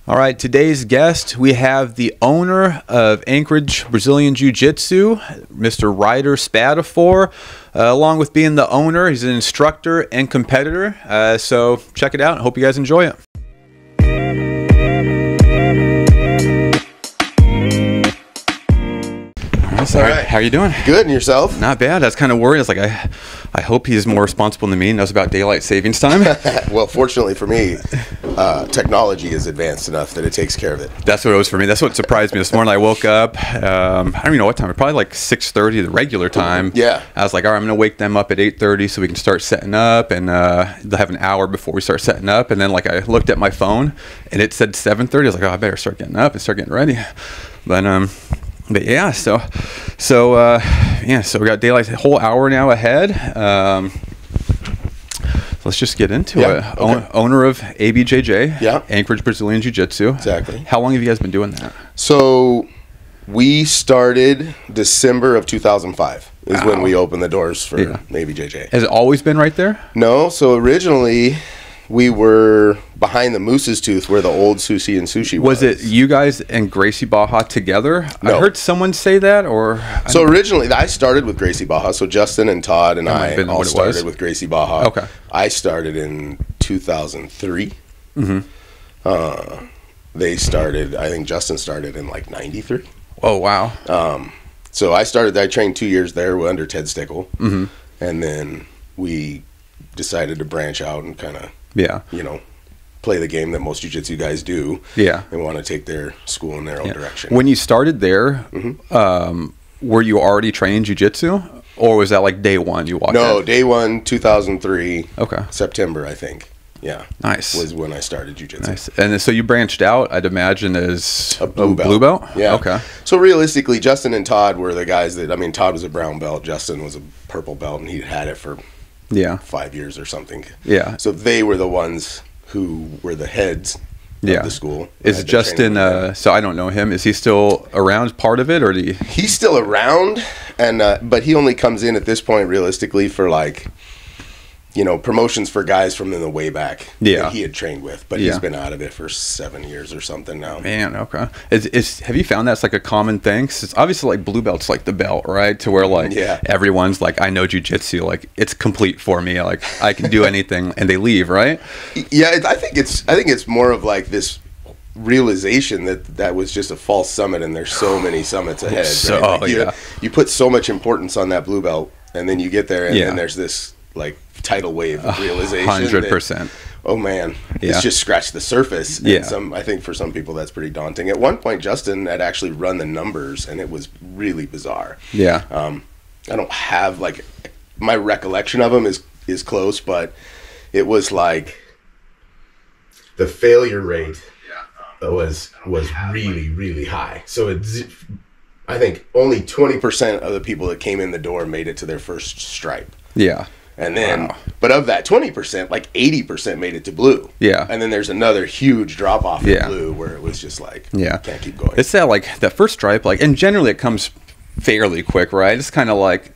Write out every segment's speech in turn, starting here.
All right, today's guest, we have the owner of Anchorage Brazilian Jiu Jitsu, Mr. Ryder Spadafore. Along with being the owner, he's an instructor and competitor. So check it out. I hope you guys enjoy it. All right. How are you doing? Good, and yourself? Not bad. I was kind of worried. I was like, I hope he's more responsible than me and knows about daylight savings time. Well, fortunately for me, technology is advanced enough that it takes care of it. That's what it was for me. That's what surprised me. This morning I woke up, I don't even know what time, probably like 6:30, the regular time. Yeah. I was like, all right, I'm going to wake them up at 8:30 so we can start setting up, and they'll have an hour before we start setting up. And then like I looked at my phone and it said 7:30. I was like, oh, I better start getting up and start getting ready. But yeah, so we got daylight a whole hour now ahead. Let's just get into it. Okay. Owner of ABJJ, yeah, Anchorage Brazilian Jiu Jitsu. Exactly. How long have you guys been doing that? So we started December of 2005 is when we opened the doors for ABJJ. Has it always been right there? No. So originally we were behind the Moose's Tooth where the old Sushi and Sushi was. Was it you guys and Gracie Baja together? No. I heard someone say that, or... So originally, I started with Gracie Baja. So Justin and Todd and I all started with Gracie Baja. Okay. I started in 2003. Mm-hmm. They started, I think Justin started in like 93. Oh, wow. So I trained 2 years there under Ted Stickle. Mm-hmm. And then we decided to branch out and kind of, play the game that most jiu-jitsu guys do. Yeah. And want to take their school in their own direction. When you started there, were you already training jiu-jitsu? Or was that like day one you walked in? No, day one, 2003. Okay. September, I think. Yeah. Nice. Was when I started jiu-jitsu. Nice. And so you branched out, I'd imagine, as a blue belt. Yeah. Okay. So realistically, Justin and Todd were the guys that, Todd was a brown belt, Justin was a purple belt, and he'd had it for 5 years or something. Yeah. So they were the ones who were the heads of the school. Is Justin, so I don't know him, is he still around, part of it, or do you... He's still around, and but he only comes in at this point realistically for like, promotions for guys from in the way back that he had trained with, but he's been out of it for 7 years or something now. Man, okay. Have you found that's like a common thing? 'Cause it's obviously like blue belt's like the belt, right? To where like everyone's like, I know jiu-jitsu, like it's complete for me, like I can do anything, and they leave, right? Yeah, I think it's more of like this realization that was just a false summit, and there's so many summits ahead. So right? Like you put so much importance on that blue belt, and then you get there, and then there's this like tidal wave of realization. 100%. Oh man, it's just scratched the surface. And I think for some people that's pretty daunting. At one point, Justin had actually run the numbers, and it was really bizarre. Yeah. I don't have like my recollection of them is close, but it was like the failure rate was really, really high. So I think only 20% of the people that came in the door made it to their first stripe. Yeah. And then, but of that 20%, like 80% made it to blue. Yeah. And then there's another huge drop off in blue where it was just like, can't keep going. It's that like that first stripe, like, and generally it comes fairly quick, right? It's kind of like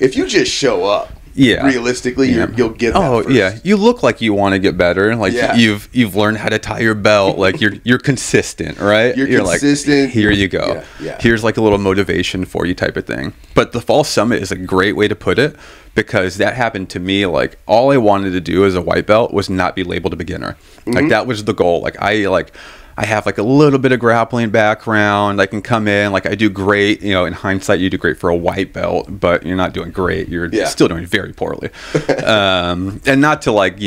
if you just show up, realistically, you'll get that first. You look like you want to get better. Like you've learned how to tie your belt. Like you're consistent, right? You're consistent. Like, here you go. Here's like a little motivation for you type of thing. But the fall summit is a great way to put it, because that happened to me. Like all I wanted to do as a white belt was not be labeled a beginner. Like that was the goal. I have like a little bit of grappling background. I can come in, like I do great, in hindsight, you do great for a white belt, but you're not doing great. You're still doing very poorly. And not to like,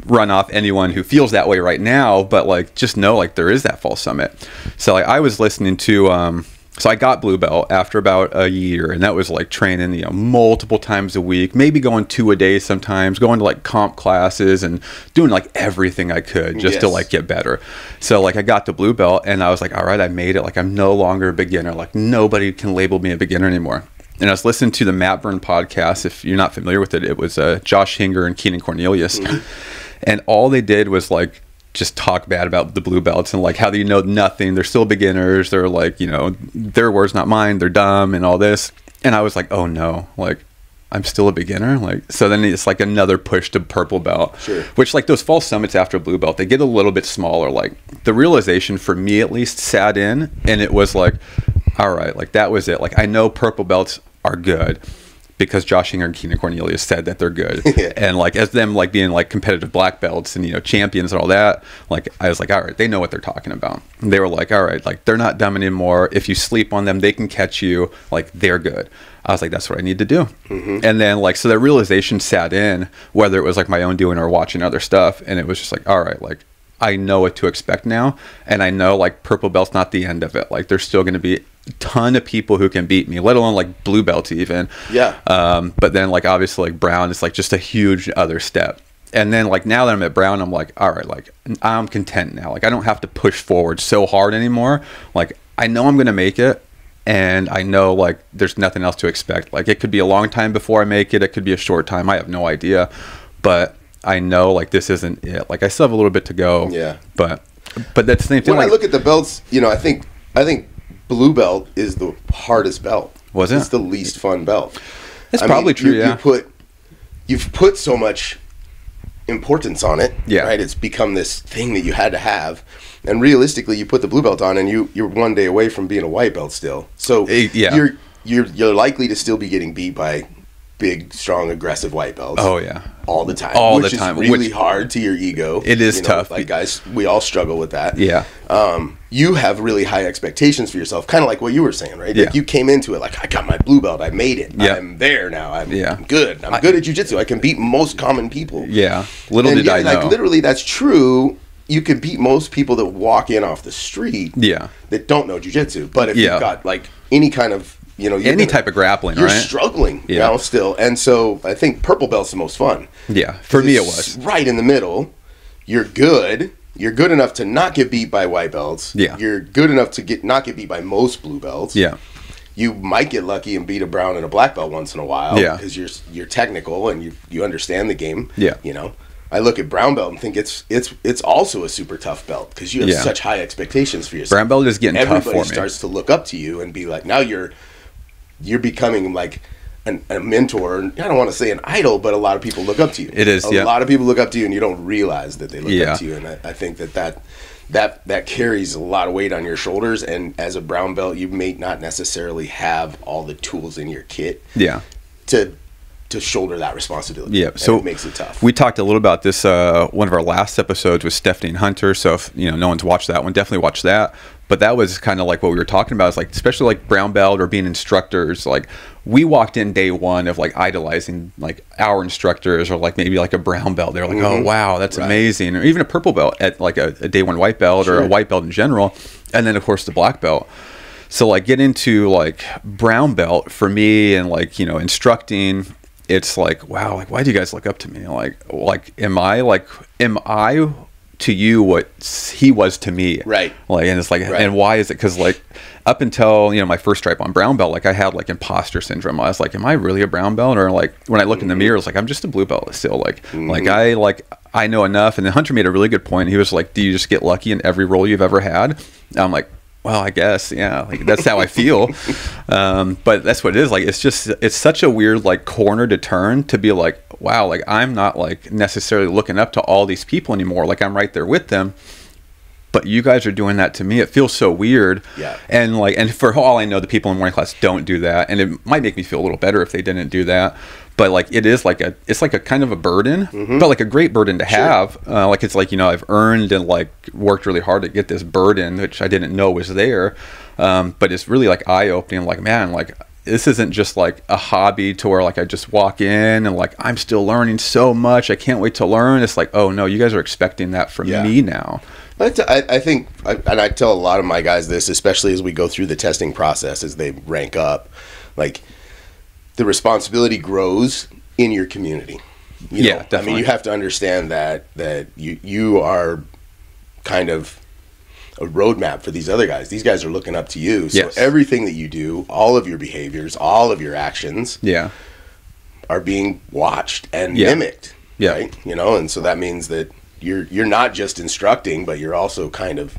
run off anyone who feels that way right now, but like, just know like there is that fall summit. So like I was listening to, so I got blue belt after about a year, and that was like training, multiple times a week, maybe going 2 a day sometimes, going to like comp classes and doing like everything I could just to like get better. So like I got the blue belt, and I was like, all right, I made it. Like I'm no longer a beginner. Like nobody can label me a beginner anymore. And I was listening to the Matt Burn podcast. If you're not familiar with it, it was Josh Hinger and Keenan Cornelius. And all they did was like just talk bad about the blue belts and like how they know nothing. They're still beginners. They're like, their words, not mine. They're dumb and all this. And I was like, oh no, like I'm still a beginner. Like, so then it's like another push to purple belt. Sure. Which, like, those fall summits after blue belt, they get a little bit smaller. Like, the realization for me at least sat in, and it was like, all right, like, that was it. Like, I know purple belts are good because Josh Hinger and Keenan Cornelius said that they're good. Yeah. And like, as them like being like competitive black belts and, you know, champions and all that, like, I was like, all right, they know what they're talking about. And they were like, all right, like, they're not dumb anymore. If you sleep on them, they can catch you. Like, they're good. I was like, that's what I need to do. Mm-hmm. And then like, so that realization sat in, whether it was like my own doing or watching other stuff. And it was just like, all right, like, I know what to expect now. And I know like purple belt's not the end of it. Like, there's still going to be a ton of people who can beat me, let alone like blue belts even. Yeah. But then like, obviously like brown is like just a huge other step. And then like, now that I'm at brown, I'm like, all right, like, I'm content now. Like, I don't have to push forward so hard anymore. Like, I know I'm going to make it. And I know like there's nothing else to expect. Like, it could be a long time before I make it. It could be a short time. I have no idea. But I know like this isn't it. Like, I still have a little bit to go. Yeah. But that's the same thing. When I look at the belts, you know, I think blue belt is the hardest belt. Was it? It's the least fun belt. It's probably true. Yeah. You've put so much importance on it. Yeah. Right. It's become this thing that you had to have. And realistically, you put the blue belt on, and you're one day away from being a white belt still. So yeah. You're likely to still be getting beat by big, strong, aggressive white belts. Oh yeah, all the time. Which is really hard to your ego. It is tough. Like, guys, we all struggle with that. Yeah. You have really high expectations for yourself, kind of like what you were saying, right? Yeah. Like, you came into it like, I got my blue belt, I made it. Yeah. I'm there now. I'm good. I'm good at jiu-jitsu. I can beat most common people. Yeah. Little did I know. Like, literally, that's true. You can beat most people that walk in off the street. Yeah. That don't know jiu-jitsu. But if you've got like any kind of, you know, any type of grappling, you're right? struggling, you know, still. And so I think purple belt's the most fun. Yeah. For me, it was right in the middle. You're good. You're good enough to not get beat by white belts. Yeah. You're good enough to not get beat by most blue belts. Yeah. You might get lucky and beat a brown and a black belt once in a while. Yeah. Because you're technical and you understand the game. Yeah. You know. I look at brown belt and think it's also a super tough belt because you have such high expectations for yourself. Brown belt is getting tough for me. Everybody starts to look up to you and be like, now you're becoming like a mentor. I don't want to say an idol, but a lot of people look up to you. It is, a lot of people look up to you, and you don't realize that they look up to you. And I think that carries a lot of weight on your shoulders. And as a brown belt, you may not necessarily have all the tools in your kit. Yeah. To shoulder that responsibility. Yeah, so it makes it tough. We talked a little about this. One of our last episodes with Stephanie and Hunter. So if no one's watched that one, definitely watch that. But that was kind of like what we were talking about. Is like, especially like brown belt or being instructors. Like, we walked in day one of like idolizing like our instructors, or like maybe like a brown belt. They're like, oh wow, that's amazing. Or even a purple belt at like a day one white belt or a white belt in general. And then of course the black belt. So like, get into like brown belt for me and like, instructing. It's like, wow, like, why do you guys look up to me? Like, am I to you what he was to me? Right. Like, and it's like, and why is it? Because like, up until, my first stripe on brown belt, like, I had like imposter syndrome. I was like, am I really a brown belt? Or like, when I look in the mirror, it's like, I'm just a blue belt still. Like, I know enough. And then Hunter made a really good point. He was like, do you just get lucky in every role you've ever had? And I'm like, well, I guess, yeah, like, that's how I feel. But that's what it is. Like, it's such a weird, like, corner to turn to be like, wow, like, I'm not like necessarily looking up to all these people anymore. Like, I'm right there with them, but you guys are doing that to me. It feels so weird. Yeah. And like, and for all I know, the people in morning class don't do that. And it might make me feel a little better if they didn't do that. But like, it's like a kind of a burden, but like a great burden to have. Like, it's like, I've earned and like worked really hard to get this burden, which I didn't know was there. But it's really like eye opening. Like, man, like, this isn't just like a hobby to where like I just walk in and like, I'm still learning so much. I can't wait to learn. It's like, oh no, you guys are expecting that from me now. I think, and I tell a lot of my guys this, especially as we go through the testing process, as they rank up, like, the responsibility grows in your community. Definitely. I mean, you have to understand that you are kind of a roadmap for these other guys. These guys are looking up to you. So everything that you do, all of your behaviors, all of your actions are being watched and mimicked. Right? And so that means that you're not just instructing, but you're also kind of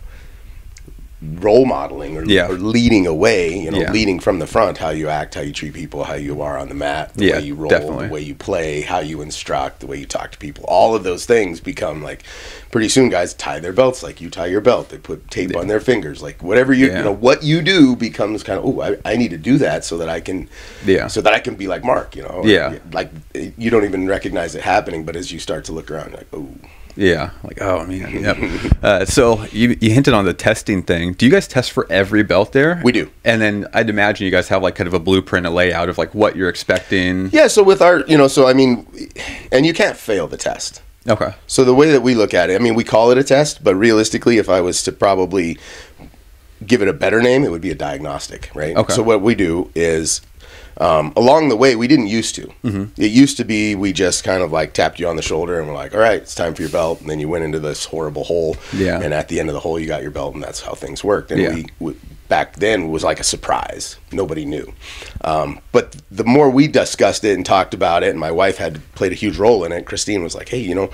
role modeling or leading away, you know, leading from the front, how you act, how you treat people, how you are on the mat, the way you roll, the way you play, how you instruct, the way you talk to people. All of those things become like, pretty soon guys tie their belts like you tie your belt. They put tape on their fingers, like whatever you know, what you do becomes kind of, oh, I need to do that so that I can be like Mark, you know. Like you don't even recognize it happening, but as you start to look around, you're like, oh. Yeah, like, oh man. So you hinted on the testing thing. Do you guys test for every belt there? We do. And then I'd imagine you guys have like kind of a blueprint, a layout of like what you're expecting. Yeah, so with our, you know, so I mean, and you can't fail the test. Okay. So the way that we look at it, I mean, we call it a test, but realistically, if I was to probably give it a better name, it would be a diagnostic, right? Okay. So what we do is, along the way, we didn't used to. It used to be we just kind of like tapped you on the shoulder and we're like, all right, it's time for your belt. And then you went into this horrible hole. Yeah. And at the end of the hole, you got your belt, and that's how things worked. And we back then was like a surprise. Nobody knew. But the more we discussed it and talked about it, and my wife had played a huge role in it, Christine was like, hey, you know,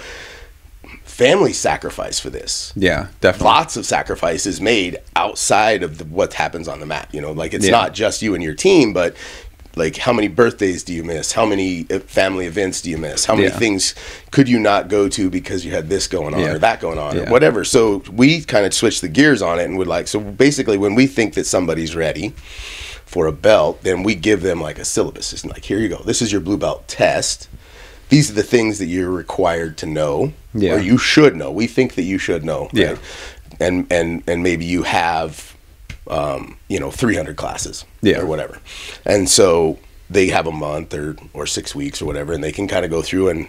family sacrifice for this. Yeah, definitely. Lots of sacrifices made outside of what happens on the mat. You know, like it's not just you and your team, but like how many birthdays do you miss? How many family events do you miss? How many things could you not go to because you had this going on or that going on or whatever? So we kind of switched the gears on it and would like, so basically when we think that somebody's ready for a belt, then we give them like a syllabus. It's like, here you go. This is your blue belt test. These are the things that you're required to know, or you should know. We think that you should know, right? And maybe you have, you know, 300 classes, or whatever. And so they have a month or 6 weeks or whatever, and they can kind of go through and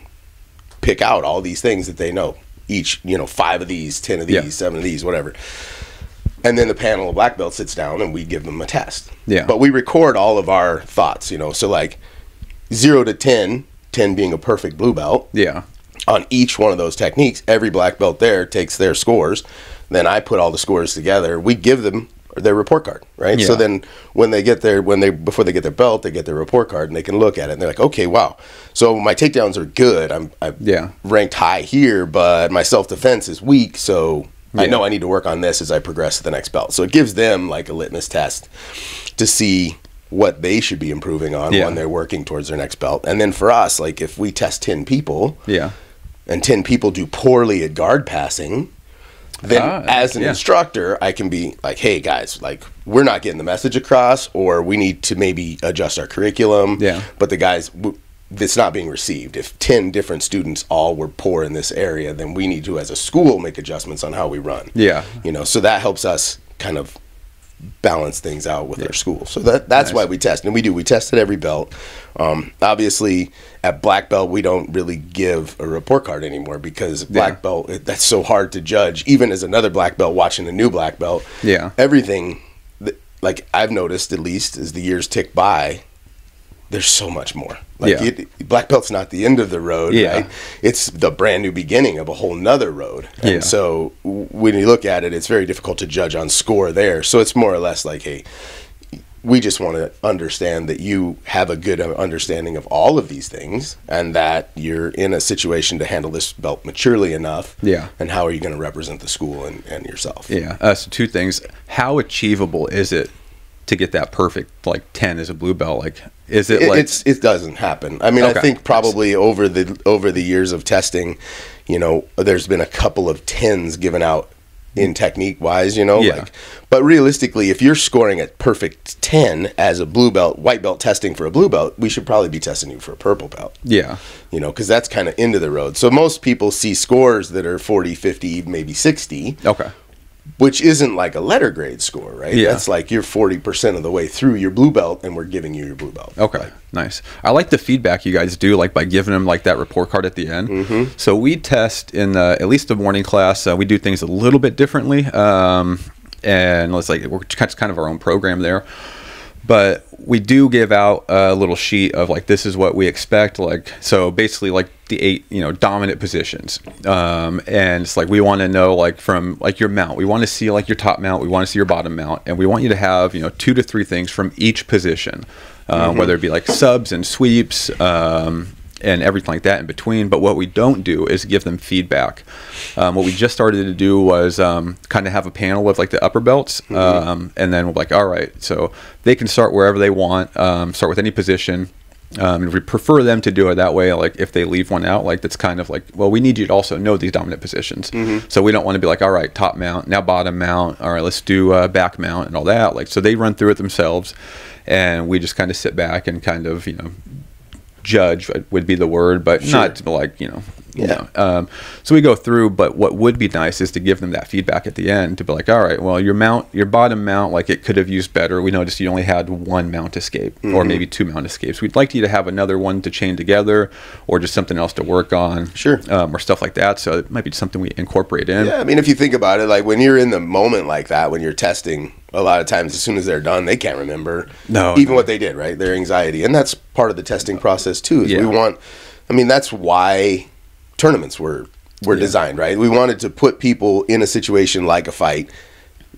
pick out all these things that they know. Each, you know, 5 of these, 10 of these, 7 of these, whatever. And then the panel of black belts sits down and we give them a test. Yeah. But we record all of our thoughts, you know, so like 0 to 10 being a perfect blue belt. Yeah. On each one of those techniques, every black belt there takes their scores. Then I put all the scores together. We give them their report card, right? Yeah. So then when they get their, before they get their belt, they get their report card and they can look at it and they're like, okay, wow. So my takedowns are good. I'm ranked high here, but my self-defense is weak. So I know I need to work on this as I progress to the next belt. So it gives them like a litmus test to see what they should be improving on when they're working towards their next belt. And then for us, like if we test 10 people and 10 people do poorly at guard passing, then as an instructor, I can be like, hey guys, like we're not getting the message across, or we need to maybe adjust our curriculum. Yeah. But the guys, it's not being received. If 10 different students all were poor in this area, then we need to, as a school, make adjustments on how we run. Yeah. You know, so that helps us kind of balance things out with our school. So that's why we test. And we test at every belt. Obviously at black belt we don't really give a report card anymore, because black belt, that's so hard to judge, even as another black belt watching a new black belt. Everything like I've noticed, at least as the years tick by, there's so much more. Like black belt's not the end of the road, right? It's the brand new beginning of a whole nother road. And so when you look at it, it's very difficult to judge on score there. So it's more or less like, hey, we just want to understand that you have a good understanding of all of these things and that you're in a situation to handle this belt maturely enough. Yeah. And how are you going to represent the school and yourself? Yeah. So 2 things. How achievable is it to get that perfect like 10 as a blue belt? Like, is it like it doesn't happen. I mean, I think probably over the years of testing, you know, there's been a couple of 10s given out in technique wise, you know, like, but realistically, if you're scoring a perfect 10 as a blue belt, white belt testing for a blue belt, we should probably be testing you for a purple belt. Yeah. You know, because that's kind of into the road. So most people see scores that are 40, 50, maybe 60. Okay. Which isn't like a letter grade score, right? Yeah. That's like you're 40% of the way through your blue belt and we're giving you your blue belt. Okay, nice. I like the feedback you guys do, like by giving them like that report card at the end. So we test in at least the morning class. We do things a little bit differently. And let's like, we're kind of our own program there. But we do give out a little sheet of like, this is what we expect. Like, so basically like the 8, you know, dominant positions. And it's like, we want to know like from like your mount, we want to see like your top mount, we want to see your bottom mount. And we want you to have, you know, 2 to 3 things from each position, whether it be like subs and sweeps, and everything like that in between. But what we don't do is give them feedback. What we just started to do was kind of have a panel of like the upper belts, and then we're like, all right, so they can start wherever they want, start with any position. And we prefer them to do it that way. Like if they leave one out, like that's kind of like, well, we need you to also know these dominant positions. So we don't want to be like, all right, top mount, now bottom mount. All right, let's do back mount and all that. Like, so they run through it themselves, and we just kind of sit back and kind of, judge would be the word, but not like, so we go through, but what would be nice is to give them that feedback at the end to be like, all right, well, your bottom mount, like it could have used better. We noticed you only had one mount escape or maybe 2 mount escapes. We'd like you to have another one to chain together or just something else to work on. Or stuff like that. So it might be something we incorporate in. Yeah. I mean, if you think about it, like when you're in the moment like that, when you're testing, a lot of times as soon as they're done, they can't remember what they did, right? Their anxiety. And that's part of the testing process too, is that's why tournaments were designed, right? We wanted to put people in a situation like a fight,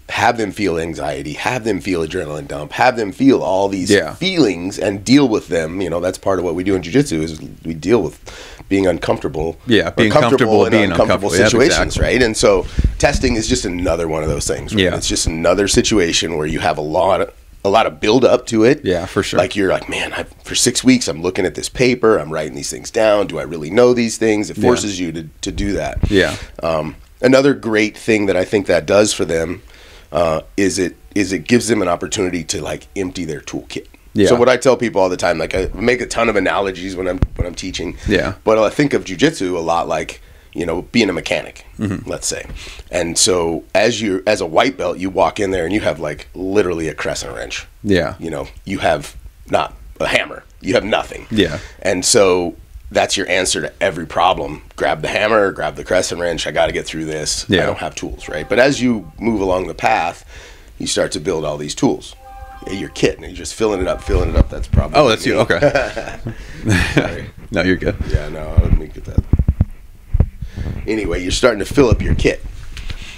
have them feel anxiety, have them feel adrenaline dump, have them feel all these feelings and deal with them. That's part of what we do in jiu-jitsu is we deal with being uncomfortable. Being comfortable in uncomfortable situations, right? And so testing is just another one of those things. Right? It's just another situation where you have a lot of build up to it. Yeah, for sure. Like you're like, man, for 6 weeks, I'm looking at this paper, I'm writing these things down. Do I really know these things? It forces you to do that. Yeah. Another great thing that I think that does for them is it gives them an opportunity to like empty their toolkit. Yeah. So what I tell people all the time, like I make a ton of analogies when I'm teaching. Yeah. But I think of jiu-jitsu a lot like, being a mechanic, let's say. And so as a white belt, you walk in there and you have like literally a crescent wrench. Yeah. You have not a hammer. You have nothing. Yeah. And so that's your answer to every problem. Grab the hammer, grab the crescent wrench. I got to get through this. I don't have tools, right? But as you move along the path, you start to build all these tools. Your kit, and you're just filling it up. That's probably. Oh, that's you. Okay. Sorry. No, you're good. Yeah, no, let me get that. Anyway, you're starting to fill up your kit.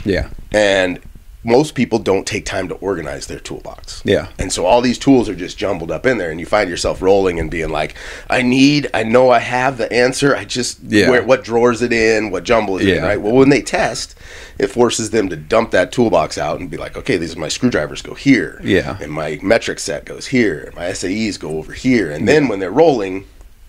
Yeah. And most people don't take time to organize their toolbox. Yeah. And so all these tools are just jumbled up in there, and you find yourself rolling and being like, I know I have the answer. I just, what drawer is it in? What jumble is it in, right? Well, when they test, it forces them to dump that toolbox out and be like, okay, these are my screwdrivers go here. Yeah. And my metric set goes here. My SAEs go over here. And then when they're rolling,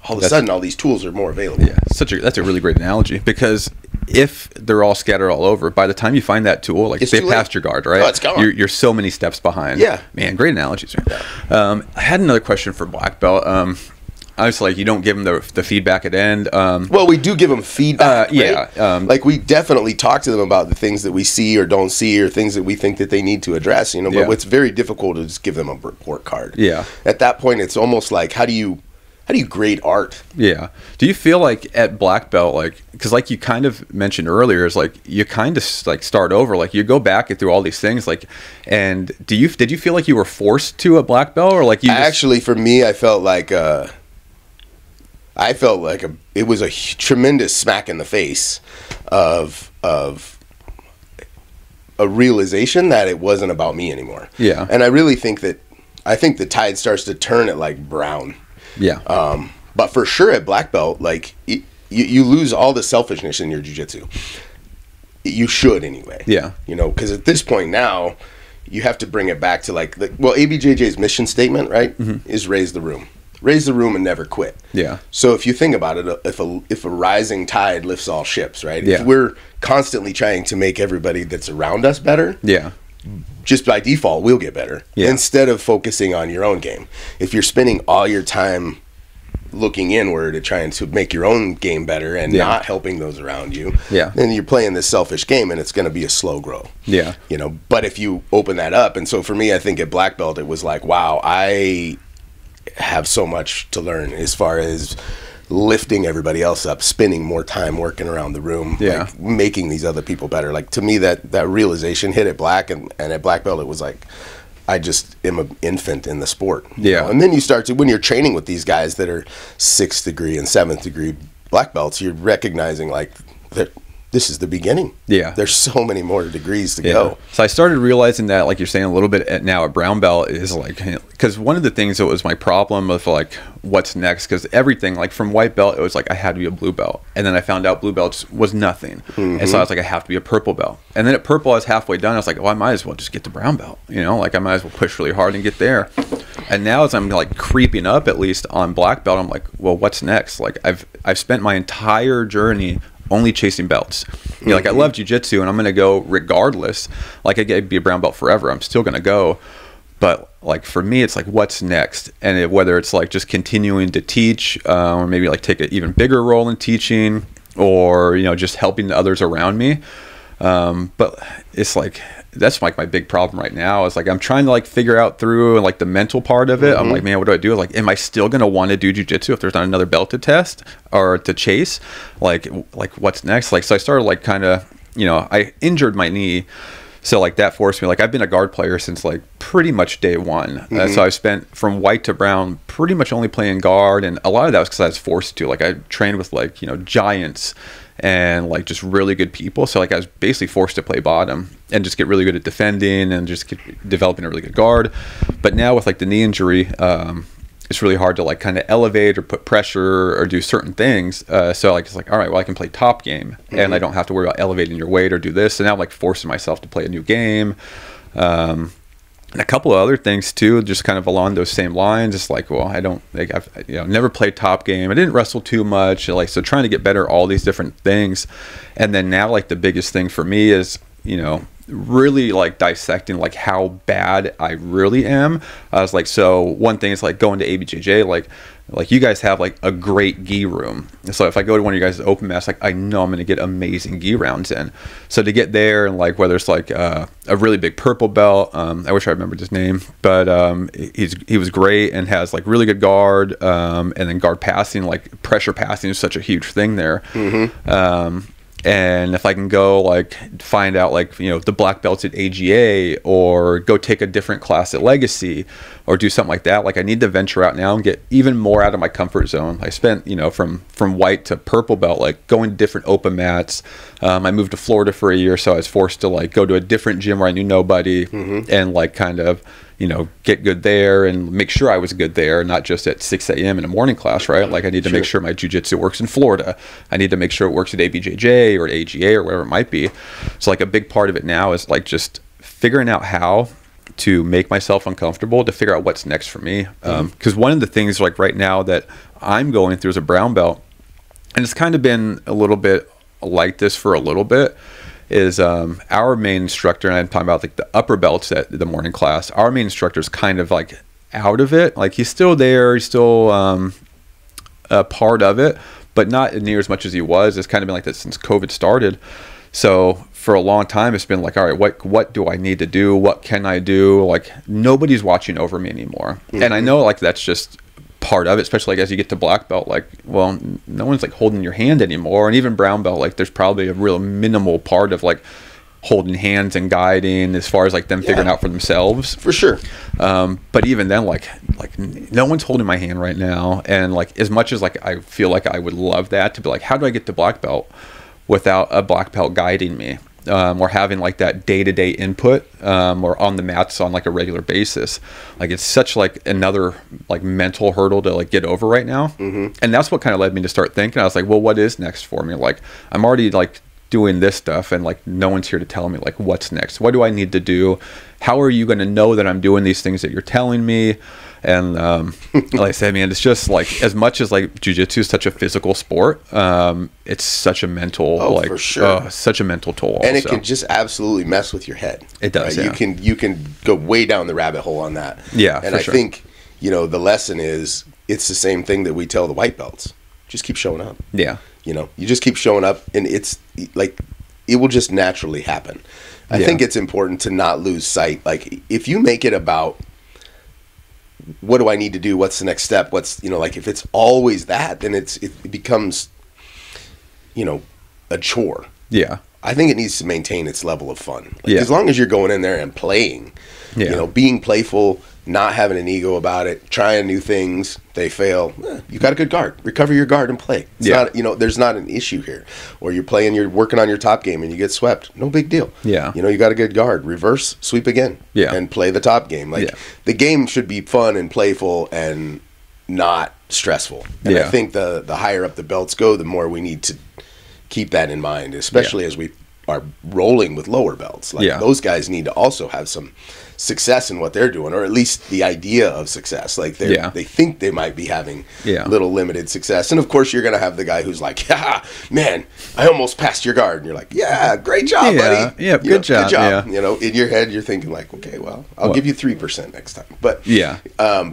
all of a sudden all these tools are more available. Yeah. That's a really great analogy, because if they're all scattered all over, by the time you find that tool, like they passed your guard, right? Oh, it's gone. You're so many steps behind. Yeah. Man, great analogies. Yeah. I had another question for black belt. I was like, you don't give them the feedback at end. Well, we do give them feedback. Yeah. Like we definitely talk to them about the things that we see or don't see, or things that we think that they need to address. But what's very difficult is give them a report card. Yeah. At that point, it's almost like how do you grade art? Yeah. Do you feel like at black belt, like, because like you kind of mentioned earlier, is like you kind of like start over, like you go back and through all these things, like, and did you feel like you were forced to a black belt, or like you actually, for me, I felt like it was a tremendous smack in the face of a realization that it wasn't about me anymore. Yeah. And I really think the tide starts to turn at like brown. Yeah. But for sure at black belt, like you lose all the selfishness in your jiu-jitsu. You should anyway. Yeah. Because at this point now, you have to bring it back to like ABJJ's mission statement, right, is raise the room. Raise the room and never quit. Yeah. So if you think about it, if a rising tide lifts all ships, right? Yeah. If we're constantly trying to make everybody that's around us better, just by default, we'll get better. Yeah. Instead of focusing on your own game. If you're spending all your time looking inward and trying to make your own game better and not helping those around you, then you're playing this selfish game, and it's going to be a slow grow. Yeah. But if you open that up, and so for me, I think at black belt, it was like, wow, I have so much to learn as far as lifting everybody else up, spending more time working around the room, like making these other people better. Like to me, that realization hit at black, and at black belt, it was like, I just am an infant in the sport. Yeah. And then you start to, when you're training with these guys that are 6th degree and 7th degree black belts, you're recognizing like that this is the beginning. Yeah. There's so many more degrees to go. So I started realizing that, like you're saying, a little bit now at brown belt is like, because one of the things that was my problem with like what's next, because everything like from white belt, it was like I had to be a blue belt. And then I found out blue belts was nothing. And so I was like, I have to be a purple belt. And then at purple, I was halfway done. I was like, well, I might as well just get to brown belt. You know, like I might as well push really hard and get there. And now as I'm like creeping up at least on black belt, I'm like, well, what's next? Like I've spent my entire journey only chasing belts. You know, like I love jiu-jitsu and I'm going to go regardless. Like I could be a brown belt forever. I'm still going to go. But like for me, it's like, what's next? And whether it's like just continuing to teach or maybe like take an even bigger role in teaching or, you know, just helping the others around me. But it's like, that's like my big problem right now is like, I'm trying to like figure out through like the mental part of it. I'm like, man, what do I do? Like, am I still going to want to do jiu-jitsu if there's not another belt to test or to chase? Like what's next? Like, so I started like kind of, you know, I injured my knee. So like that forced me, like I've been a guard player since like pretty much day one. So I spent from white to brown pretty much only playing guard. And a lot of that was because I was forced to. Like I trained with like, you know, giants and like just really good people. So like I was basically forced to play bottom and just get really good at defending and just developing a really good guard. But now with like the knee injury, it's really hard to like kind of elevate or put pressure or do certain things. So like it's like, all right, well I can play top game and I don't have to worry about elevating your weight or do this. So now I'm like forcing myself to play a new game. And a couple of other things too, just kind of along those same lines. It's like, well, I don't like I've never played top game. I didn't wrestle too much. Like so, trying to get better at all these different things. And then now, like the biggest thing for me is, you know, really like dissecting like how bad I really am. I was like, so one thing is like going to ABJJ, like you guys have like a great gi room. So if I go to one of you guys' open mats, like I know I'm going to get amazing gi rounds in. So to get there and like whether it's like a really big purple belt, I wish I remembered his name, but he was great and has like really good guard, and then guard passing, like pressure passing is such a huge thing there. And if I can go like find out like, you know, the black belts at AGA or go take a different class at Legacy or do something like that, like I need to venture out now and get even more out of my comfort zone. I spent, you know, from white to purple belt, like going to different open mats. I moved to Florida for a year, so I was forced to like go to a different gym where I knew nobody and like kind of, you know, get good there and make sure I was good there, not just at 6 a.m. in a morning class, right? Like I need to make sure my jiu-jitsu works in Florida. I need to make sure it works at ABJJ or at AGA or whatever it might be. So like a big part of it now is like just figuring out how to make myself uncomfortable, to figure out what's next for me. Because one of the things like right now that I'm going through as a brown belt, and it's kind of been a little bit like this for a little bit, is our main instructor, and I'm talking about like the upper belts at the morning class, our main instructor is kind of like out of it. Like he's still there, he's still a part of it, but not near as much as he was. It's kind of been like that since COVID started. So for a long time, it's been like, all right, what do I need to do? What can I do? Like nobody's watching over me anymore. And I know like that's just part of it, especially like as you get to black belt, like, well, no one's like holding your hand anymore. And even brown belt, like there's probably a real minimal part of like holding hands and guiding as far as like them figuring out for themselves. For sure. But even then, like no one's holding my hand right now. And like as much as like I feel like I would love that to be like, how do I get to black belt without a black belt guiding me? Or having like that day-to-day input, or on the mats on like a regular basis. Like it's such like another like mental hurdle to like get over right now. And that's what kind of led me to start thinking. I was like, well, what is next for me? Like I'm already like doing this stuff and like no one's here to tell me like what's next. What do I need to do? How are you going to know that I'm doing these things that you're telling me? And like I said, man, it's just like as much as like jiu-jitsu is such a physical sport, it's such a mental for sure. Such a mental toll. And it can just absolutely mess with your head. It does. Right? You can go way down the rabbit hole on that. Yeah, and I think, you know, the lesson is it's the same thing that we tell the white belts. Just keep showing up. Yeah. You know, you just keep showing up, and it's like it will just naturally happen. I think it's important to not lose sight. Like if you make it about what do I need to do? What's the next step? What's, you know, like if it's always that, then it becomes, you know, a chore. Yeah. I think it needs to maintain its level of fun. Like as long as you're going in there and playing, you know, being playful, not having an ego about it, trying new things. They fail. You got a good guard. Recover your guard and play. It's not, there's not an issue here. Or you're working on your top game and you get swept. No big deal. Yeah. You got a good guard. Reverse, sweep again. Yeah. And play the top game. The game should be fun and playful and not stressful. And I think the higher up the belts go, the more we need to keep that in mind, especially as we are rolling with lower belts. Those guys need to also have some success in what they're doing, or at least the idea of success. They think they might be having little limited success. And of course you're going to have the guy who's like, yeah, man, I almost passed your guard. And you're like, yeah, great job, buddy. Yeah, good job. Yeah. In your head, you're thinking like, okay, well, I'll give you 3% next time. But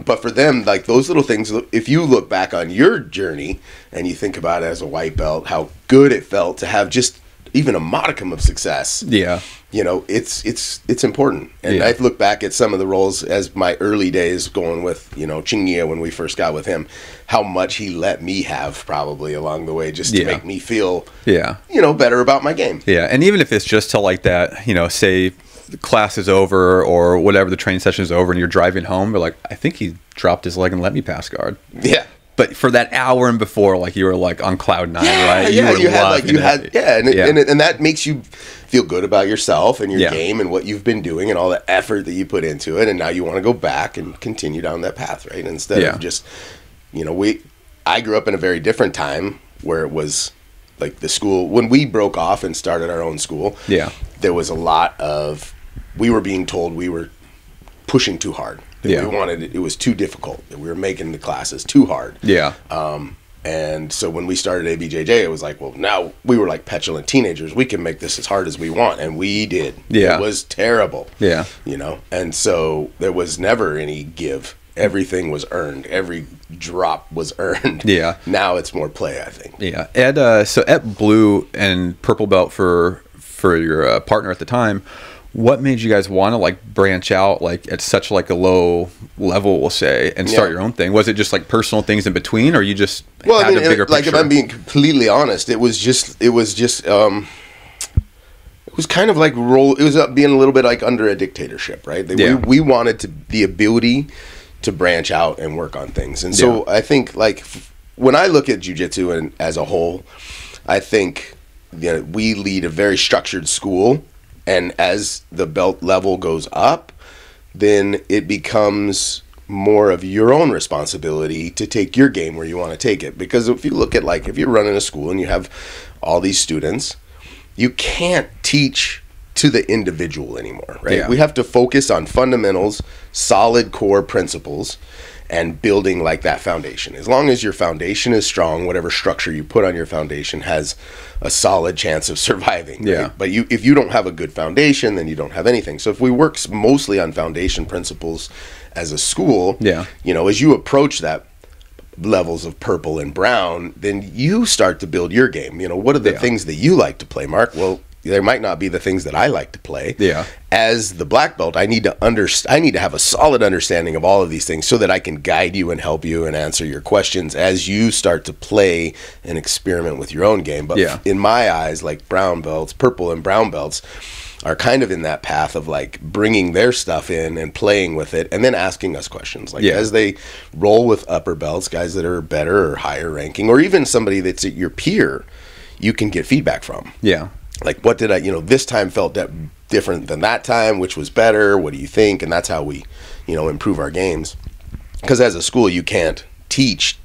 but for them, like those little things, if you look back on your journey and you think about it as a white belt, how good it felt to have just even a modicum of success. Yeah. It's important. And I look back at some of the roles as my early days going with, Chingia when we first got with him, how much he let me have probably along the way just to make me feel, better about my game. Yeah. And even if it's just to like that, say the class is over or whatever, the training session is over and you're driving home, you're like, I think he dropped his leg and let me pass guard. Yeah. But for that hour and before, like you were like on cloud nine, right? Yeah, and that makes you feel good about yourself and your game and what you've been doing and all the effort that you put into it, and now you want to go back and continue down that path, right? Instead of just, I grew up in a very different time where it was like the school when we broke off and started our own school. Yeah, there was a lot of we were being told we were pushing too hard. We wanted it was too difficult. That we were making the classes too hard. Yeah. And so when we started ABJJ, it was like, well, now we were like petulant teenagers. We can make this as hard as we want, and we did. Yeah. It was terrible. Yeah. And so there was never any give. Everything was earned. Every drop was earned. Yeah. Now it's more play, I think. Yeah. Ed, so at blue and purple belt for your partner at the time, what made you guys want to like branch out like at such like a low level, we'll say, and start your own thing? Was it just like personal things in between, or you just had a bigger picture? If I'm being completely honest, it was kind of like it was being a little bit like under a dictatorship, right? We wanted the ability to branch out and work on things. And so I think like when I look at jiu-jitsu and as a whole, I think we lead a very structured school. And as the belt level goes up, then it becomes more of your own responsibility to take your game where you want to take it. Because if you look at if you're running a school and you have all these students, you can't teach to the individual anymore, right? Yeah. We have to focus on fundamentals, solid core principles, and building like that foundation. As long as your foundation is strong, whatever structure you put on your foundation has a solid chance of surviving. Yeah. Right? But if you don't have a good foundation, then you don't have anything. So if we work mostly on foundation principles as a school, as you approach that levels of purple and brown, then you start to build your game. What are the things that you like to play, Mark? Well, there might not be the things that I like to play. Yeah. As the black belt, I need to have a solid understanding of all of these things so that I can guide you and help you and answer your questions as you start to play and experiment with your own game. But in my eyes, like brown belts, purple and brown belts are kind of in that path of like bringing their stuff in and playing with it and then asking us questions. As they roll with upper belts, guys that are better or higher ranking, or even somebody that's your peer, you can get feedback from. Yeah. Like, what did I, this time felt different than that time, which was better? What do you think? And that's how we, improve our games. Because as a school, you can't teach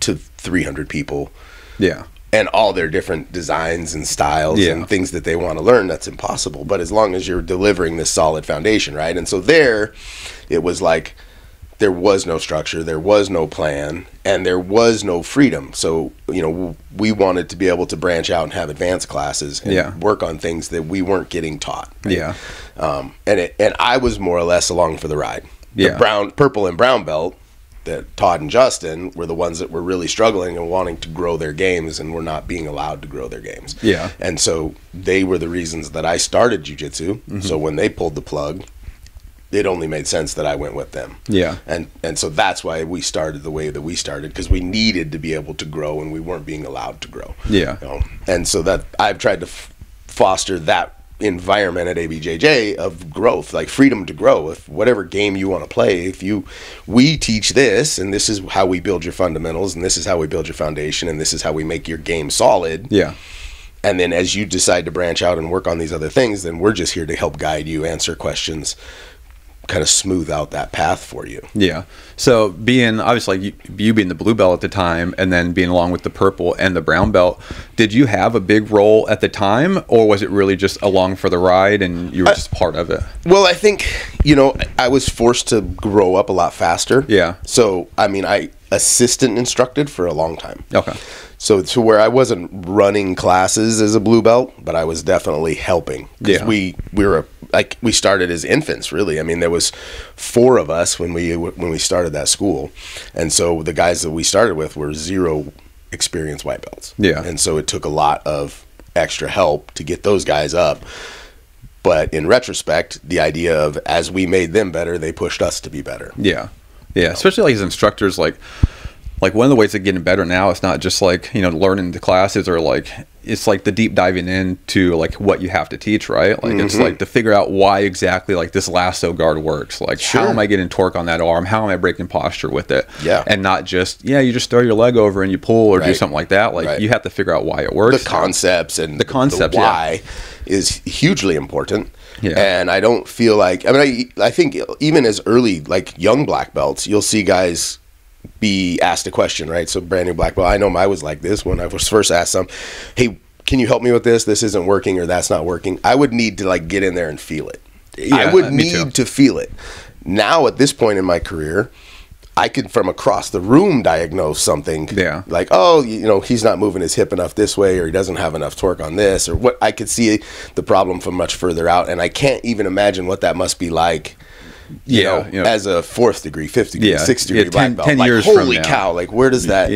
to 300 people. Yeah. And all their different designs and styles and things that they want to learn. That's impossible. But as long as you're delivering this solid foundation, right? And so it was like, there was no structure, there was no plan, and there was no freedom. So, we wanted to be able to branch out and have advanced classes and work on things that we weren't getting taught. Right? Yeah. And I was more or less along for the ride. Yeah. The purple and brown belt, that Todd and Justin were the ones that were really struggling and wanting to grow their games and were not being allowed to grow their games. Yeah. And so they were the reasons that I started jiu-jitsu. Mm-hmm. So when they pulled the plug, it only made sense that I went with them. Yeah. And so that's why we started the way that we started, because we needed to be able to grow and we weren't being allowed to grow. Yeah. And so that I've tried to foster that environment at ABJJ of growth, like freedom to grow. If whatever game you want to play, we teach this, and this is how we build your fundamentals, and this is how we build your foundation, and this is how we make your game solid. Yeah. And then as you decide to branch out and work on these other things, then we're just here to help guide you, answer questions, kind of smooth out that path for you. Yeah. So being, obviously, you being the blue belt at the time, and then being along with the purple and the brown belt, did you have a big role at the time, or was it really just along for the ride and you were just part of it? Well, I think, you know, I was forced to grow up a lot faster. Yeah. So, I mean, I assistant instructed for a long time. Okay. So to where I wasn't running classes as a blue belt, but I was definitely helping. Yeah. We started as infants, really. I mean, there was 4 of us when we started that school, and so the guys that we started with were 0 experienced white belts. Yeah. And so it took a lot of extra help to get those guys up. But in retrospect, the idea of as we made them better, they pushed us to be better. Yeah. Yeah. Especially like as instructors, like one of the ways of getting better now, it's not just like, you know, learning the classes, or like, it's like the deep diving into like what you have to teach, right? Like it's like to figure out why exactly like this lasso guard works. Like how am I getting torque on that arm? How am I breaking posture with it? Yeah. And not just, you just throw your leg over and you pull or do something like that. Like you have to figure out why it works. The concepts and the concept, the why is hugely important. Yeah. And I don't feel like, I think even as early, like young black belts, you'll see guys be asked a question, right? So brand new black belt, I know I was like this when I was first asked some, hey, can you help me with this? This isn't working, or that's not working. I would need to like get in there and feel it. I would need to feel it. Now at this point in my career, I could from across the room diagnose something. Yeah. Like, oh, you know, he's not moving his hip enough this way, or he doesn't have enough torque on this, or what. I could see the problem from much further out, and I can't even imagine what that must be like. You know, as a 4th degree, 5th degree, 6th degree black belt. 10 like, years holy from now. cow, like where does that,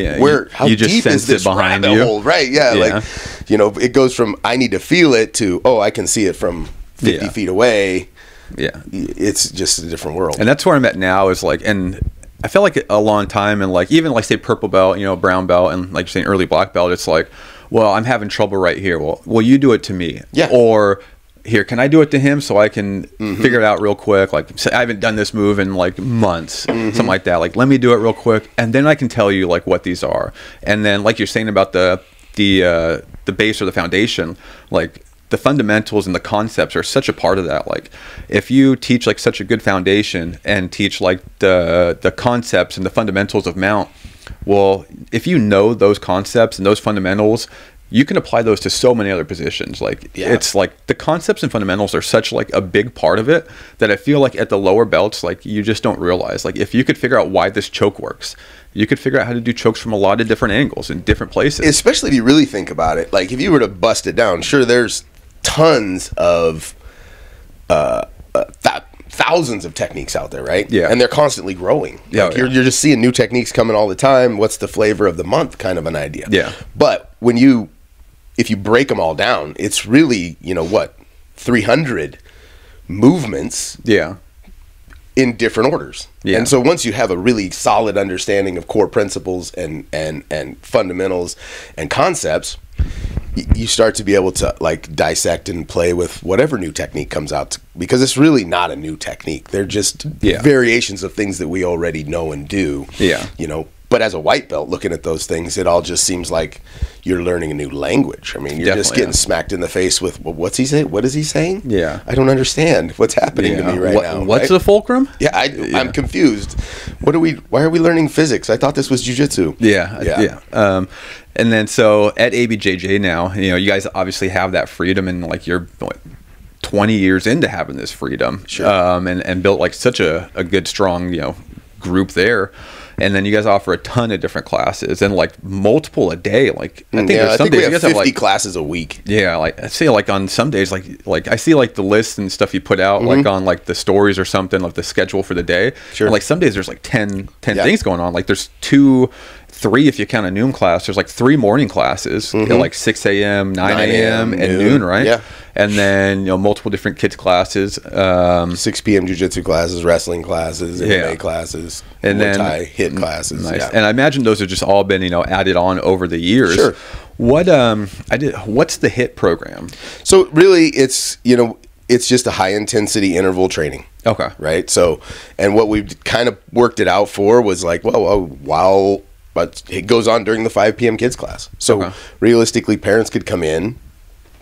how you just deep is this behind rabbit you hole? Right, like, you know, it goes from I need to feel it to, oh, I can see it from 50 feet away. Yeah. It's just a different world. And that's where I'm at now, is like, and I felt like a long time, and like, even like say purple belt, you know, brown belt, and like you're saying early black belt, it's like, well, I'm having trouble right here. Well, you do it to me. Yeah. Or, here, can I do it to him so I can figure it out real quick? Like, I haven't done this move in like months, something like that. Like, let me do it real quick, and then I can tell you like what these are. And then, like you're saying about the base or the foundation, like the fundamentals and the concepts are such a part of that. Like, if you teach like such a good foundation and teach like the concepts and the fundamentals of mount, well, if you know those concepts and those fundamentals, you can apply those to so many other positions. Like it's like the concepts and fundamentals are such like a big part of it that I feel like at the lower belts, like you just don't realize, like if you could figure out why this choke works, you could figure out how to do chokes from a lot of different angles in different places. Especially if you really think about it. Like if you were to bust it down, sure, there's tons of thousands of techniques out there, right? Yeah. And they're constantly growing. Like you're just seeing new techniques coming all the time. What's the flavor of the month kind of an idea. Yeah. But if you break them all down, it's really, 300 movements in different orders. Yeah. And so once you have a really solid understanding of core principles and fundamentals and concepts, you start to be able to like dissect and play with whatever new technique comes out, because it's really not a new technique. They're just variations of things that we already know and do. Yeah. But as a white belt, looking at those things, it all just seems like you're learning a new language. I mean, you're just getting smacked in the face with, well, what's he saying? What is he saying? Yeah. I don't understand what's happening to me right now. What's the fulcrum? Yeah, I'm confused. Why are we learning physics? I thought this was jiu-jitsu. Yeah. And then so at ABJJ now, you guys obviously have that freedom, and like you're 20 years into having this freedom. Sure. And built like such a good, strong, group there. And then you guys offer a ton of different classes, and like multiple a day. Like I think there's some days we have 50 classes a week. Yeah, like I see, like on some days, like I see like the lists and stuff you put out, like on like the stories or something, like the schedule for the day. Sure. And, like some days there's like 10 things going on. Like there's 2, 3 if you count a noon class. There's like 3 morning classes at like 6 a.m., 9 a.m., and noon, right? Yeah. And then, multiple different kids classes. 6 p.m. jiu-jitsu classes, wrestling classes, MMA classes, and Muay then Thai HIIT classes. Nice. Yeah. And I imagine those have just all been, added on over the years. Sure. What's the HIIT program? So really it's just a high intensity interval training. Okay. Right. So, and what we've kind of worked it out for was like, but it goes on during the 5 p.m. kids class. So realistically, parents could come in,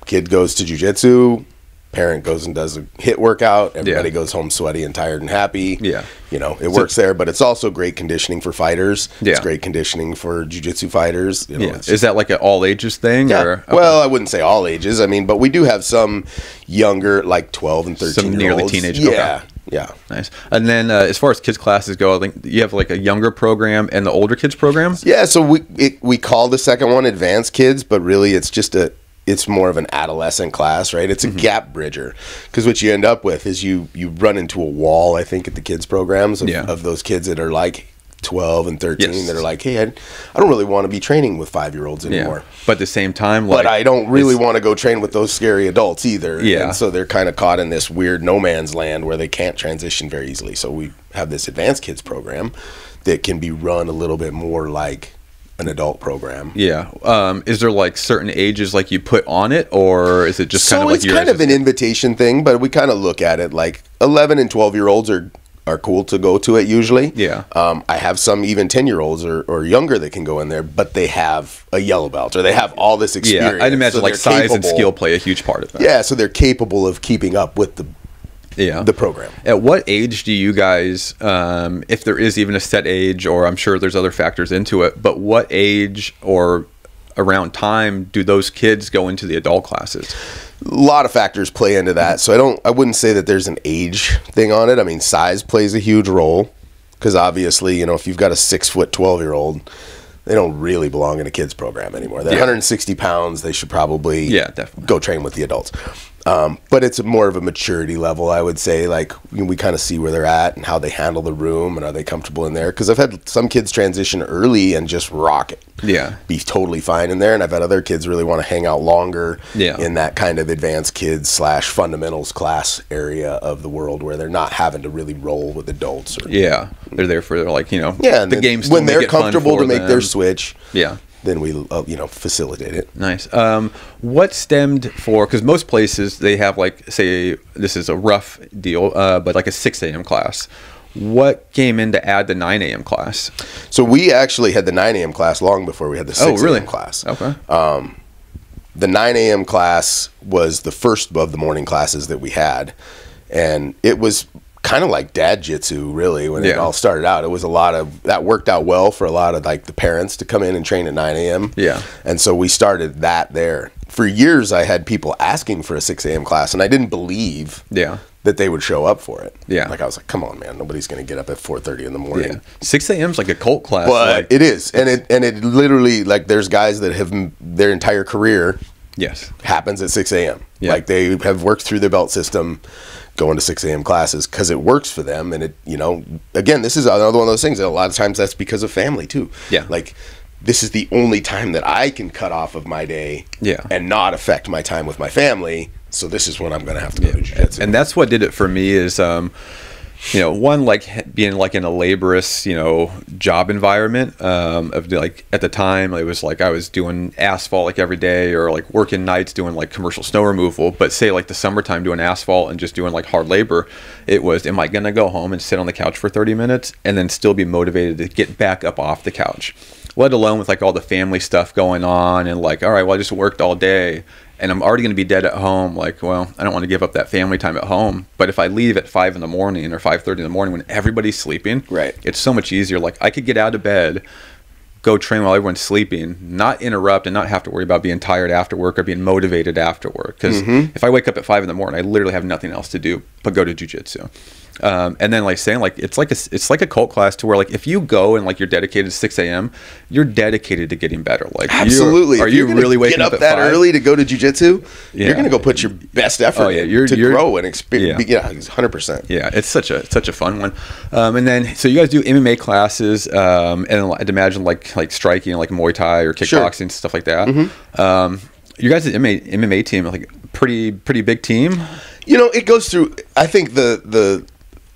kid goes to jiu-jitsu, parent goes and does a HIIT workout, everybody goes home sweaty and tired and happy. Yeah. It works there, but it's also great conditioning for fighters. Yeah. It's great conditioning for jiu-jitsu fighters. Is that like an all ages thing? Yeah. Or? Okay. Well, I wouldn't say all ages. I mean, but we do have some younger, like 12 and 13 some year nearly olds. teenage. Yeah. Okay. Yeah. Nice. And then as far as kids classes go, I think you have like a younger program and the older kids program. Yeah. So we call the second one advanced kids, but really it's more of an adolescent class, right? It's a gap bridger, because what you end up with is you run into a wall, I think, at the kids programs of those kids that are like 12 and 13 that are like, hey, I don't really want to be training with 5-year-olds anymore. Yeah. But at the same time, but I don't really want to go train with those scary adults either. Yeah. And so they're kind of caught in this weird no man's land where they can't transition very easily. So we have this advanced kids program that can be run a little bit more like an adult program. Yeah. Is there like certain ages like you put on it, or is it just kind of like it's kind of an invitation thing, but we kind of look at it like 11 and 12-year-olds are cool to go to it usually. Yeah. I have some even 10-year-olds or younger that can go in there, but they have a yellow belt or they have all this experience. Yeah, I'd imagine like size and skill play a huge part of that. Yeah, so they're capable of keeping up with the program. At what age do you guys, if there is even a set age, or I'm sure there's other factors into it, but what age or around time do those kids go into the adult classes? A lot of factors play into that. So I wouldn't say that there's an age thing on it. I mean, size plays a huge role, because obviously, if you've got a 6-foot 12-year-old, they don't really belong in a kids program anymore. They're 160 pounds. They should probably go train with the adults. But it's more of a maturity level, I would say. Like, we kind of see where they're at and how they handle the room and are they comfortable in there. Because I've had some kids transition early and just rock it. Yeah. Be totally fine in there. And I've had other kids really want to hang out longer in that kind of advanced kids / fundamentals class area of the world, where they're not having to really roll with adults. They're there for the games when they're comfortable to make their switch. Yeah. Then we facilitate it. Nice. What stemmed for, because most places they have like, say this is a rough deal, but like a 6 a.m. class. What came in to add the 9 a.m. class? So we actually had the 9 a.m. class long before we had the 6 a.m. class. Okay. The 9 a.m. class was the first of the morning classes that we had, and it was kind of like dad jitsu, really, when it all started out. It was a lot of that worked out well for a lot of like the parents to come in and train at 9 a.m. Yeah. And so we started that there. For years, I had people asking for a 6 a.m. class, and I didn't believe that they would show up for it. Yeah. Like, I was like, come on, man, nobody's going to get up at 4:30 in the morning. Yeah. 6 a.m. is like a cult class. But it is. And it literally, like, there's guys that have their entire career happens at 6 a.m. Yeah. Like, they have worked through their belt system going to 6 a.m. classes because it works for them. And again, this is another one of those things that a lot of times that's because of family too. Yeah. Like, this is the only time that I can cut off of my day and not affect my time with my family. So this is when I'm going to have to go to jiu-jitsu. And that's what did it for me is, one, like being like in a laborious, job environment, of like at the time, it was like I was doing asphalt like every day, or like working nights doing like commercial snow removal. But say like the summertime doing asphalt and just doing like hard labor, it was, am I going to go home and sit on the couch for 30 minutes and then still be motivated to get back up off the couch? Let alone with like all the family stuff going on and like, all right, well, I just worked all day and I'm already going to be dead at home. Like, well, I don't want to give up that family time at home. But if I leave at 5 in the morning or 5:30 in the morning when everybody's sleeping, it's so much easier. Like, I could get out of bed, go train while everyone's sleeping, not interrupt and not have to worry about being tired after work or being motivated after work. Because if I wake up at 5 in the morning, I literally have nothing else to do but go to jiu-jitsu. And then like saying like it's like a cult class to where like if you go and like you're dedicated to 6 a.m. you're dedicated to getting better. Like, absolutely. Are you really waking up at that 5? Early to go to jiu-jitsu? You're going to go put your best effort to grow and experience. Yeah, 100%. Yeah, it's such a fun one. And then so you guys do MMA classes, and I'd imagine like striking, like Muay Thai or kickboxing, stuff like that. You guys' MMA team, like pretty big team. You know, it goes through. I think the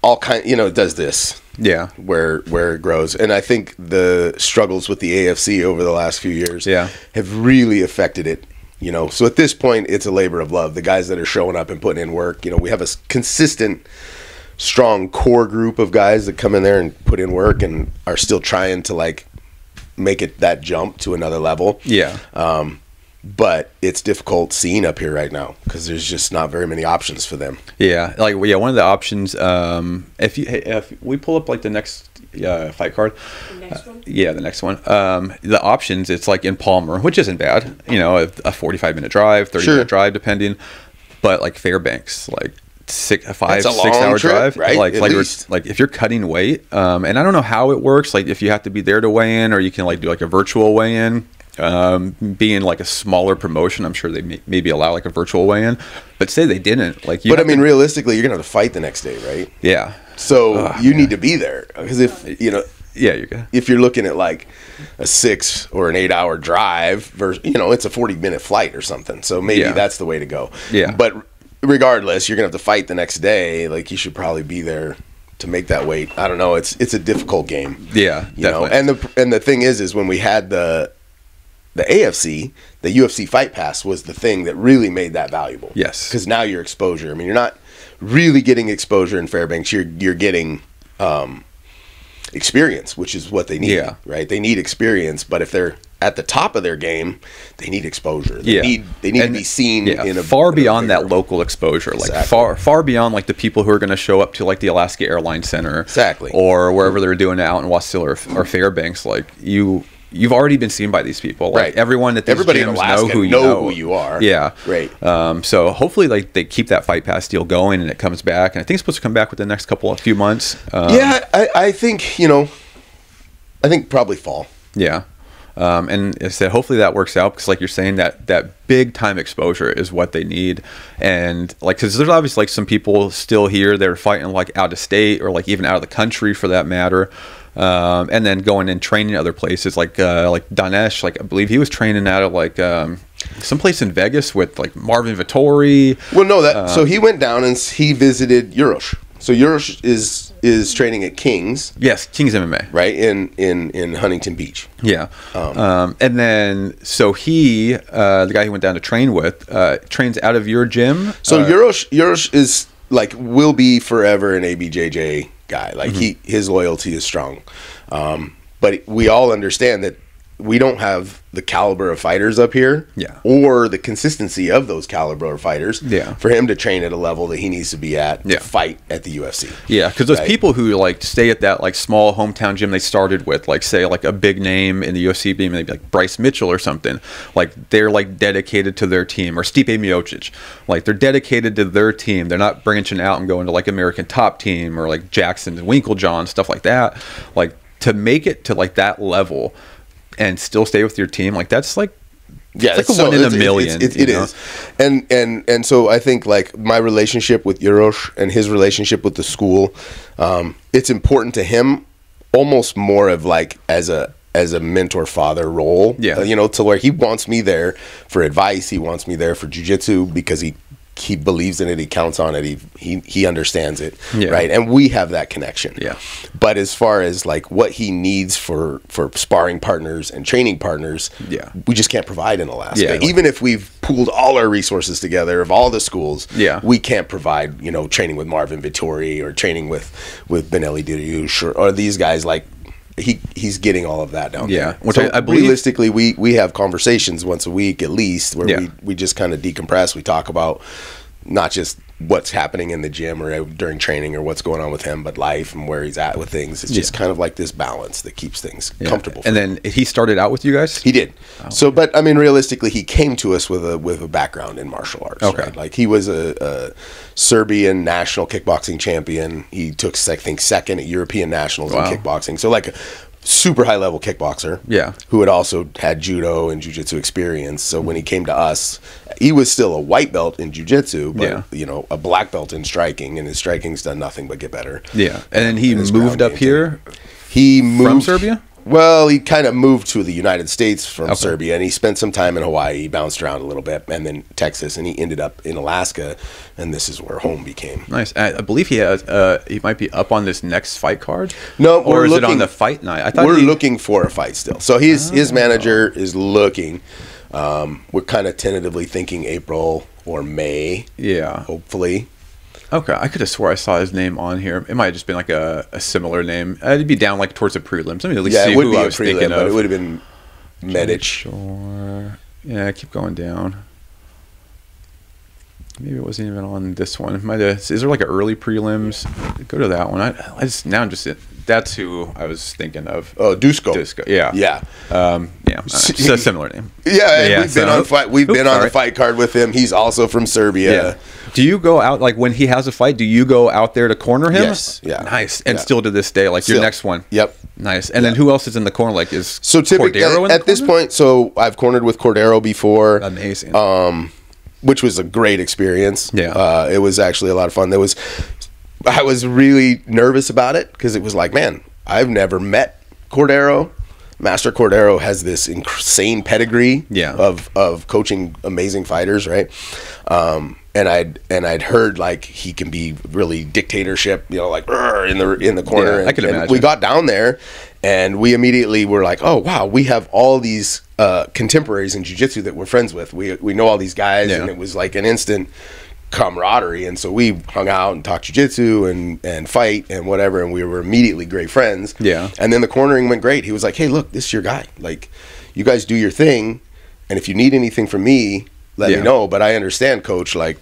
all kind. You know, it does this. Yeah, where it grows, and I think the struggles with the AFC over the last few years, have really affected it. You know, so at this point, it's a labor of love. The guys that are showing up and putting in work. You know, we have a consistent, strong core group of guys that come in there and put in work and are still trying to like make it that jump to another level. Yeah. But it's difficult scene up here right now because there's just not very many options for them. Yeah, like one of the options. If we pull up like the next fight card, the next one? The next one. The options, it's like in Palmer, which isn't bad. You know, a 45-minute drive, 30-minute drive, depending. But like Fairbanks, like 5-6 hour trip, drive, right? like if you're cutting weight, and I don't know how it works. Like if you have to be there to weigh in, or you can like do like a virtual weigh in. Being like a smaller promotion, I'm sure they maybe allow like a virtual weigh-in, but say they didn't. Like, but I mean, realistically, you're gonna have to fight the next day, right? Yeah. So you need to be there because if you know, you're good. If you're looking at like a 6 or an 8 hour drive, versus it's a 40-minute flight or something. So maybe that's the way to go. Yeah. But regardless, you're gonna have to fight the next day. Like you should probably be there to make that weight. I don't know. It's a difficult game. Yeah. You know, and the thing is when we had the AFC, the UFC Fight Pass was the thing that really made that valuable. Yes. Because now your exposure, I mean, you're not really getting exposure in Fairbanks. You're getting experience, which is what they need, right? They need experience, but if they're at the top of their game, they need exposure. They need to be seen in a far beyond that local exposure, like far beyond like the people who are going to show up to like the Alaska Airlines Center, or wherever they're doing it out in Wasilla or Fairbanks. Like you've already been seen by these people. Like everyone at these Everybody gyms in Alaska know who you are. Yeah. Great. So hopefully like they keep that Fight Pass deal going and it comes back. And I think it's supposed to come back within the next few months. I think, I think probably fall. Yeah. And I said, hopefully that works out because like you're saying that big time exposure is what they need. And like, cause there's obviously like some people still here that are fighting like out of state or like even out of the country for that matter. And then going and training other places like Danesh, like I believe he was training out of like someplace in Vegas with like Marvin Vittori. Well, no, so he went down and he visited Urosh. So Urosh is training at King's. Yes, King's MMA. Right in Huntington Beach. Yeah. And then so he, the guy he went down to train with, trains out of your gym. So Urosh is like will be forever an ABJJ guy. Like his loyalty is strong. But we all understand that we don't have the caliber of fighters up here or the consistency of those caliber of fighters for him to train at a level that he needs to be at to fight at the UFC. Yeah, because those people who like stay at that like small hometown gym they started with, like say like a big name in the UFC being maybe like Bryce Mitchell or something, like they're like dedicated to their team, or Stipe Miocic, like they're dedicated to their team. They're not branching out and going to like American Top Team or like Jackson and Winklejohn, stuff like that. Like to make it to like that level and still stay with your team, like that's like it's like a one in a million. It is, and so I think like my relationship with Urosh and his relationship with the school, it's important to him, almost more of like as a mentor father role. To where he wants me there for advice, he wants me there for jiu-jitsu because he believes in it, he counts on it, he understands it, right? And we have that connection. But as far as like what he needs for sparring partners and training partners, we just can't provide in Alaska. Even if we've pooled all our resources together of all the schools, we can't provide, training with Marvin Vittori or training with Benelli Dariush or these guys. Like he's getting all of that down there. Which so I believe realistically we have conversations once a week at least where we just kind of decompress. We talk about not just what's happening in the gym or during training or what's going on with him, but life and where he's at with things. It's just kind of like this balance that keeps things comfortable. And then he started out with you guys? He did. So, but I mean, realistically, he came to us with a background in martial arts. Okay. Right? Like he was a Serbian national kickboxing champion. He took, I think, second at European nationals in kickboxing. So like a super high level kickboxer who had also had judo and jiu-jitsu experience. So when he came to us, he was still a white belt in jiu-jitsu, but a black belt in striking, and his striking's done nothing but get better. And then he moved up here. He moved from Serbia. Well, he kind of moved to the United States from Serbia, and he spent some time in Hawaii. He bounced around a little bit, and then Texas, and he ended up in Alaska, and this is where home became. Nice. I believe he has. He might be up on this next fight card. No, or is it on the fight night? I thought we're looking for a fight still. So his manager is looking. We're kind of tentatively thinking April or May. Yeah, hopefully. Okay, I could have swore I saw his name on here. It might have just been like a similar name. It'd be down like towards the prelims. Let me at least see who I was thinking of. It would have been Medic. Sure. Yeah, keep going down. Maybe it wasn't even on this one. It might have, is there like an early prelims? Go to that one. That's who I was thinking of. Oh, Dusko. Yeah. Yeah. It's a similar name. Yeah, we've been on the fight card with him. He's also from Serbia. Yeah. Do you go out, like when he has a fight, do you go out there to corner him? Yes. Yeah. Nice. And still to this day, like your next one. Yep. Nice. And then who else is in the corner? Like is typically Cordero at this point, so I've cornered with Cordero before. Amazing. Which was a great experience. Yeah. It was actually a lot of fun. I was really nervous about it because it was like, man, I've never met Cordero. Master Cordero has this insane pedigree of coaching amazing fighters, right? And I'd heard like he can be really dictatorship, like in the corner. Yeah, I can imagine. And we got down there, and we immediately were like, oh wow, we have all these contemporaries in jiu-jitsu that we're friends with. We know all these guys, and it was like an instant camaraderie. And so we hung out and talked jiu-jitsu and fight and whatever, and we were immediately great friends. Yeah. And then the cornering went great. He was like, hey, look, this is your guy. Like, you guys do your thing, and if you need anything from me, let me know. But I understand, coach, like,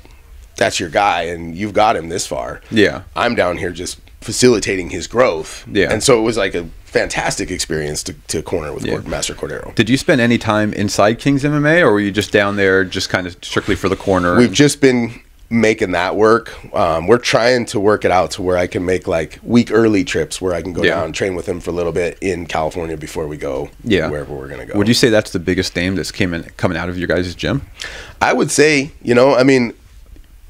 that's your guy, and you've got him this far. Yeah. I'm down here just facilitating his growth. Yeah. And so it was like a fantastic experience to corner with Master Cordero. Did you spend any time inside King's MMA, or were you just down there just kind of strictly for the corner? We've just been making that work. We're trying to work it out to where I can make like week early trips where I can go down and train with him for a little bit in California before we go wherever we're going to go. Would you say that's the biggest name that's coming out of your guys' gym? I would say, I mean,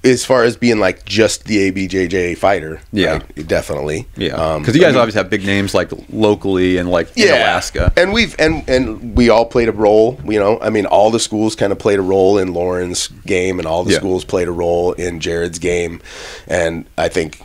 as far as being like just the ABJJ fighter, right? Definitely, because you guys obviously have big names like locally and like in Alaska, and we all played a role. I mean, all the schools kind of played a role in Lauren's game, and all the schools played a role in Jared's game, and I think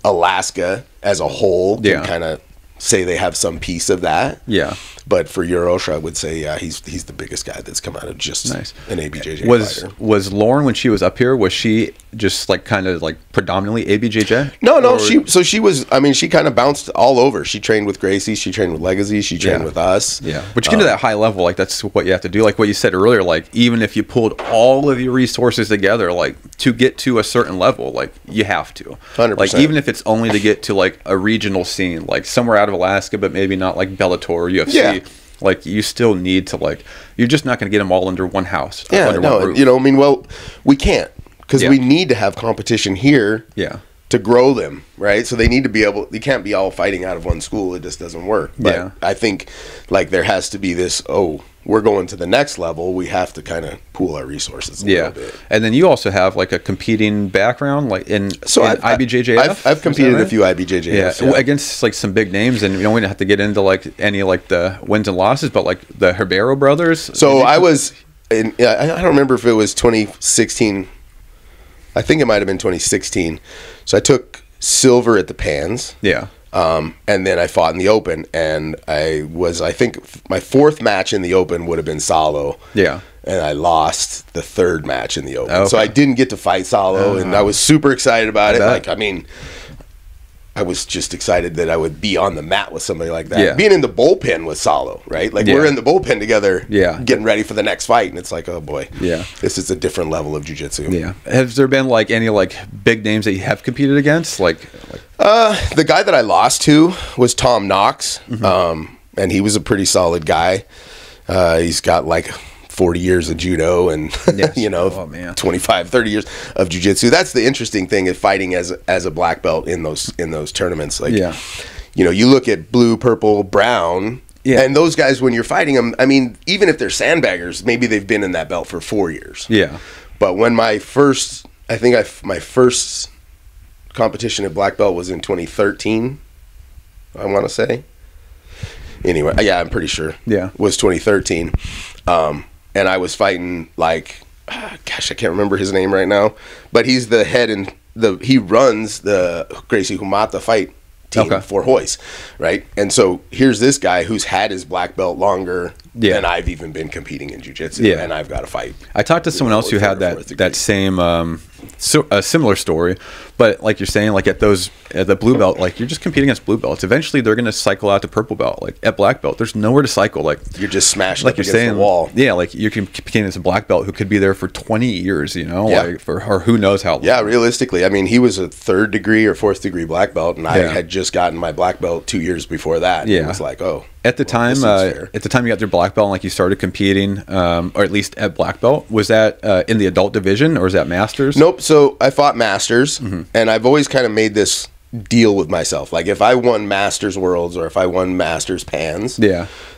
Alaska as a whole can kind of say they have some piece of that. Yeah. But for Eurosh, I would say, he's the biggest guy that's come out of just an ABJJ fighter. Was Lauren, when she was up here, was she just like kind of like predominantly ABJJ? No. She was. I mean, she kind of bounced all over. She trained with Gracie. She trained with Legacy. She trained with us. Yeah. But you get to that high level, like that's what you have to do. Like what you said earlier, like even if you pulled all of your resources together, like to get to a certain level, like you have to. 100%. Like even if it's only to get to like a regional scene, like somewhere out of Alaska, but maybe not like Bellator or UFC. Yeah. Like you still need to you're just not going to get them all under one house. Under one roof. I mean, we can't because we need to have competition here. Yeah. To grow them, right? So they need to be able. They can't be all fighting out of one school. It just doesn't work. But I think like there has to be this. Oh, we're going to the next level. We have to kind of pool our resources a little bit. And then you also have like a competing background, like in IBJJF. I've competed in a few IBJJFs. Against like some big names, and we don't have to get into like any like the wins and losses, but like the Ribeiro brothers. So I was in. I don't remember if it was 2016. I think it might have been 2016. So I took silver at the Pans. Yeah. And then I fought in the Open, and I think my fourth match in the Open would have been Salo. Yeah. And I lost the third match in the Open. Okay. So I didn't get to fight Salo, and I was super excited about it. Like, I mean, I was just excited that I would be on the mat with somebody like that. Yeah. Being in the bullpen with Salo, right? Like we're in the bullpen together, getting ready for the next fight, and it's like, oh boy, this is a different level of jiu-jitsu. Yeah. Has there been like any like big names that you have competed against? Like the guy that I lost to was Tom Knox, and he was a pretty solid guy. He's got like 40 years of judo and 25, 30 years of jiu-jitsu. That's the interesting thing of fighting as a black belt in those tournaments. Like, you look at blue, purple, brown, and those guys, when you're fighting them, I mean, even if they're sandbaggers, maybe they've been in that belt for 4 years. Yeah. But when my first competition at black belt was in 2013, I want to say. Anyway, yeah, I'm pretty sure. Yeah. Was 2013. And I was fighting like, gosh, I can't remember his name right now, but he's the head and he runs the Gracie Humata fight team for Hoist, right? And so here's this guy who's had his black belt longer than I've even been competing in jiu-jitsu, and I've got to fight. I talked to someone else who had that same a similar story, but like you're saying, like at the blue belt, like you're just competing against blue belts. Eventually, they're going to cycle out to purple belt. Like at black belt, there's nowhere to cycle. Like you're just smashed like up you're saying, the wall. Yeah, like you're competing against a black belt who could be there for 20 years, you know, like or who knows how long. Yeah, realistically, I mean, he was a 3rd degree or 4th degree black belt, and I had just gotten my black belt 2 years before that. Yeah, it was like, At the time you got your black belt and like you started competing, or at least at black belt, was that in the adult division or was that masters? Nope. So I fought masters, and I've always kind of made this deal with myself. Like if I won masters worlds or if I won masters pans,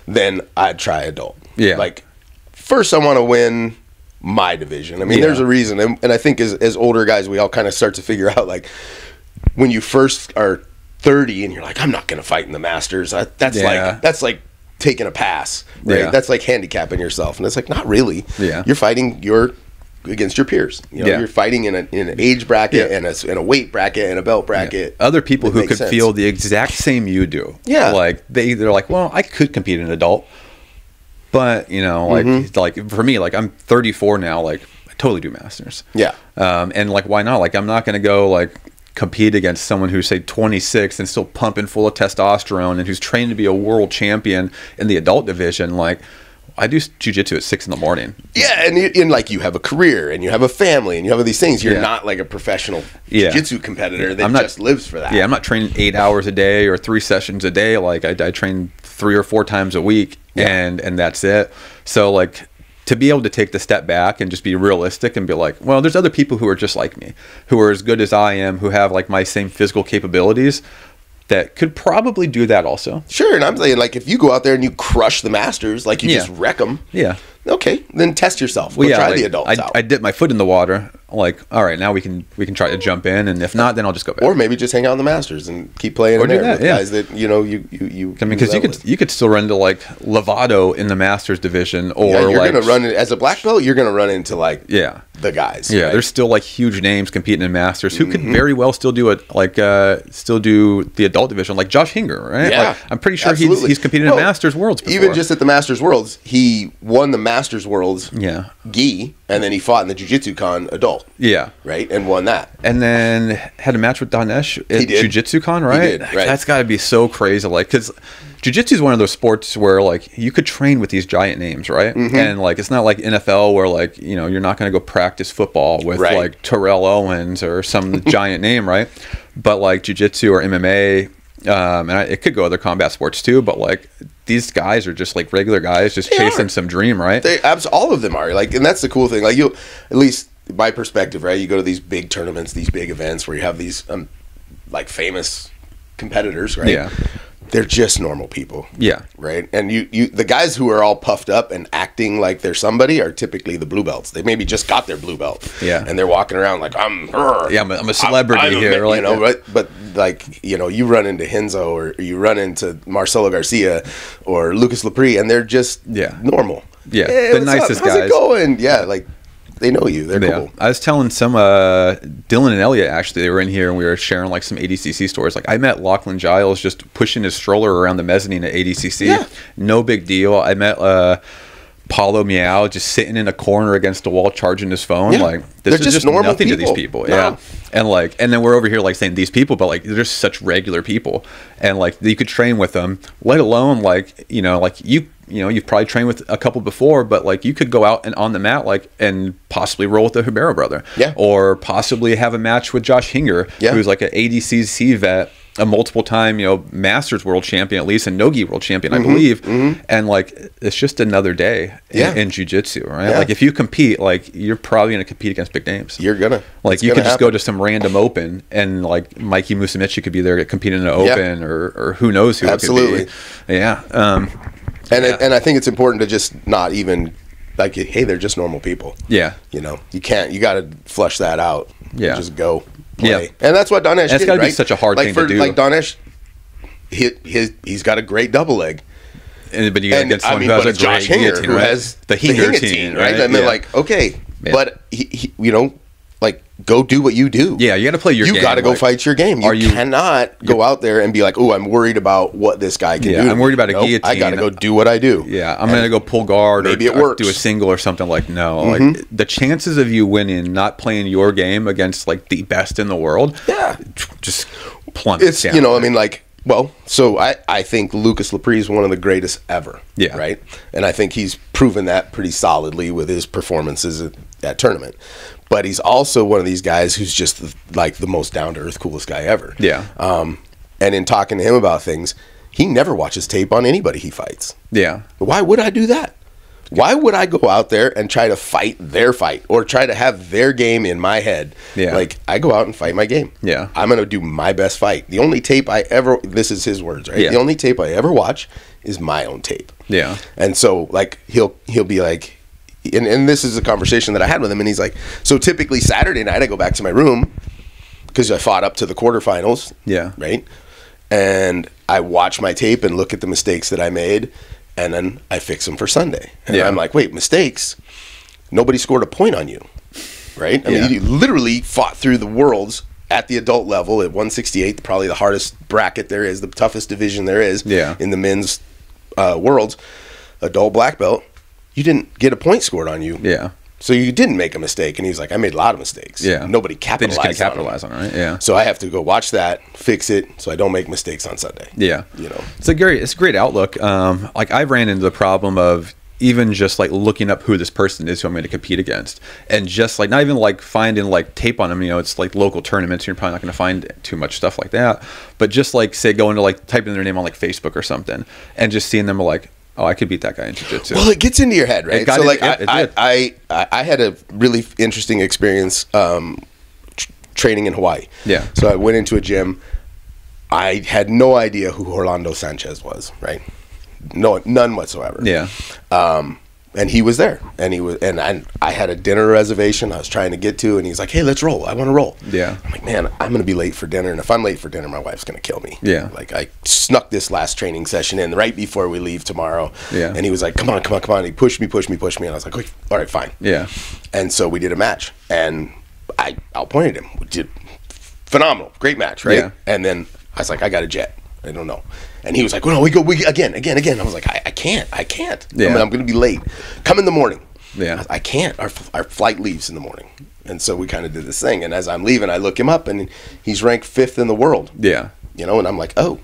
then I'd try adult. Yeah. Like first I want to win my division. I mean, there's a reason, and I think as older guys, we all kind of start to figure out like when you first are 30 and you're like, I'm not going to fight in the masters. That's like taking a pass, right? Yeah. That's like handicapping yourself, and it's like not really. Yeah, you're fighting against your peers. You know, you're fighting in an age bracket and a weight bracket and a belt bracket. Yeah. Other people who could feel the exact same you do. Yeah, like they're like, well, I could compete in adult, but you know, like for me, like I'm 34 now, like I totally do masters. Yeah, and like why not? Like I'm not going to go like compete against someone who's say 26 and still pumping full of testosterone and who's trained to be a world champion in the adult division. Like I do jiu-jitsu at 6 a.m. Yeah, and like you have a career and you have a family and you have all these things. You're not like a professional jiu-jitsu competitor that just lives for that. Yeah, I'm not training 8 hours a day or 3 sessions a day. Like I train 3 or 4 times a week, and that's it. So like to be able to take the step back and just be realistic and be like, well, there's other people who are just like me, who are as good as I am, who have like my same physical capabilities that could probably do that also. Sure, and I'm saying like if you go out there and you crush the masters, like you just wreck them. Yeah. Okay, then test yourself. Try like, the adults out. I dip my foot in the water. Like, all right, now we can try to jump in, and if not, then I'll just go back. Or maybe just hang out in the masters and keep playing in there with guys that you know you. I mean, because you could still run into like Lovato in the masters division, or you're like gonna run as a black belt. You're gonna run into like the guys. Yeah, right? There's still like huge names competing in masters who could very well still do it, like still do the adult division, like Josh Hinger, right? Yeah, like, I'm pretty sure he's competed in masters worlds before. Even just at the masters worlds, he won the masters worlds. Yeah, gi, and then he fought in the Jiu-Jitsu Con adult. Yeah, right, and won that. And then had a match with Danesh at Jiu-Jitsu Con, right? He did, right. That's got to be so crazy, like because Jiu-Jitsu is one of those sports where like you could train with these giant names, right? And like it's not like NFL where like you know you're not going to go practice football with like Terrell Owens or some giant name, right? But like Jiu-Jitsu or MMA. And it could go other combat sports too, but like these guys are just like regular guys just chasing some dream, right? All of them are like, and that's the cool thing. Like you, at least my perspective, right? You go to these big tournaments, these big events where you have these like famous competitors, right? Yeah. They're just normal people. Yeah. Right. And the guys who are all puffed up and acting like they're somebody are typically the blue belts. They maybe just got their blue belt. Yeah. And they're walking around like, I'm a celebrity here. You know, but like, you know, you run into Henzo or you run into Marcelo Garcia or Lucas Lepre and they're just normal. Yeah. Hey, the nicest guys. How's it going? Yeah. Like, they know you. They're cool. I was telling some Dylan and Elliot actually, they were in here and we were sharing like some ADCC stories. Like I met Lachlan Giles just pushing his stroller around the mezzanine at ADCC. Yeah. No big deal. I met Paulo Meow just sitting in a corner against the wall charging his phone. Yeah. Like this is just normal nothing people. To these people. No. Yeah. And then we're over here like saying these people, but like they're just such regular people. And like you could train with them, let alone like, you know, like you've probably trained with a couple before, but like you could go out and on the mat like and possibly roll with the Ribeiro brother. Yeah. Or possibly have a match with Josh Hinger, who's like an ADCC vet, a multiple time, you know, Masters world champion, at least a Nogi world champion, I believe. And like it's just another day in jiu-jitsu, right? Like if you compete, like you're probably gonna compete against big names. You're gonna like you could just go to some random open and like Mikey Musumeci could be there competing in an open or who knows who it could be. Yeah. And I think it's important to just not even like, hey, they're just normal people. Yeah. You know, you got to flush that out. Yeah. Just go play. Yeah. And that's what Danesh did, it's got to be such a hard thing to do. Like Danesh, he's got a great double leg. but you got against someone who has a Josh Hinger, who has the Hinger right? I mean, like, okay, but he, you know, like, go do what you do. Yeah, you got to play your game. You got to go fight your game. You cannot go out there and be like, oh, I'm worried about what this guy can do. I'm worried about a guillotine. I got to go do what I do. Yeah, I'm going to go pull guard maybe it works. Do a single or something. Like, no. Like, the chances of you winning not playing your game against, like, the best in the world, just plummets down. You know, I mean, like, well, so I think Lucas Lepre is one of the greatest ever. Yeah. Right? And I think he's proven that pretty solidly with his performances at that tournament. But he's also one of these guys who's just like the most down-to-earth, coolest guy ever. Yeah. And in talking to him about things, he never watches tape on anybody he fights. Yeah. Why would I do that? Why would I go out there and try to fight their fight or try to have their game in my head? Yeah. Like, I go out and fight my game. Yeah. I'm going to do my best fight. The only tape I ever, this is his words, right? Yeah. The only tape I ever watch is my own tape. Yeah. And so, like, he'll be like, and this is a conversation that I had with him, and he's like, so typically Saturday night I go back to my room because I fought up to the quarterfinals. Yeah. Right? And I watch my tape and look at the mistakes that I made, and then I fix them for Sunday. And I'm like, wait, mistakes? Nobody scored a point on you, right? I mean, you literally fought through the worlds at the adult level at 168, probably the hardest bracket there is, the toughest division there is in the men's worlds, adult black belt. You didn't get a point scored on you. Yeah. So you didn't make a mistake. And he's like, I made a lot of mistakes. Yeah. Nobody capitalized on it. They just couldn't capitalize on it, right? Yeah. So I have to go watch that, fix it, so I don't make mistakes on Sunday. Yeah. You know. It's a great outlook. Like, I've ran into the problem of even just like looking up who this person is who I'm going to compete against, and just like not even like finding like tape on them. You know, it's like local tournaments. You're probably not going to find too much stuff like that. But just like say going to like typing their name on like Facebook or something, and just seeing them like, oh, I could beat that guy in jiu-jitsu. Well, it gets into your head, right? So, like, I had a really interesting experience training in Hawaii. Yeah. So I went into a gym. I had no idea who Orlando Sanchez was, right? No, none whatsoever. Yeah. And he was there, and I had a dinner reservation I was trying to get to, and he's like, "Hey, let's roll. I want to roll." Yeah. I'm like, "Man, I'm going to be late for dinner, and if I'm late for dinner, my wife's going to kill me." Yeah. Like, I snuck this last training session in right before we leave tomorrow. Yeah. And he was like, "Come on." He pushed me, and I was like, "All right, fine." Yeah. And so we did a match, and I outpointed him. We did phenomenal, great match, right? Yeah. And then I was like, "I got a jet. I don't know." And he was like, "Well, no, we go again." I was like, I can't. Yeah. I'm going to be late. Come in the morning. Yeah. I can't. Our flight leaves in the morning. And so we kind of did this thing. And as I'm leaving, I look him up, and he's ranked 5th in the world. Yeah. You know, and I'm like, oh,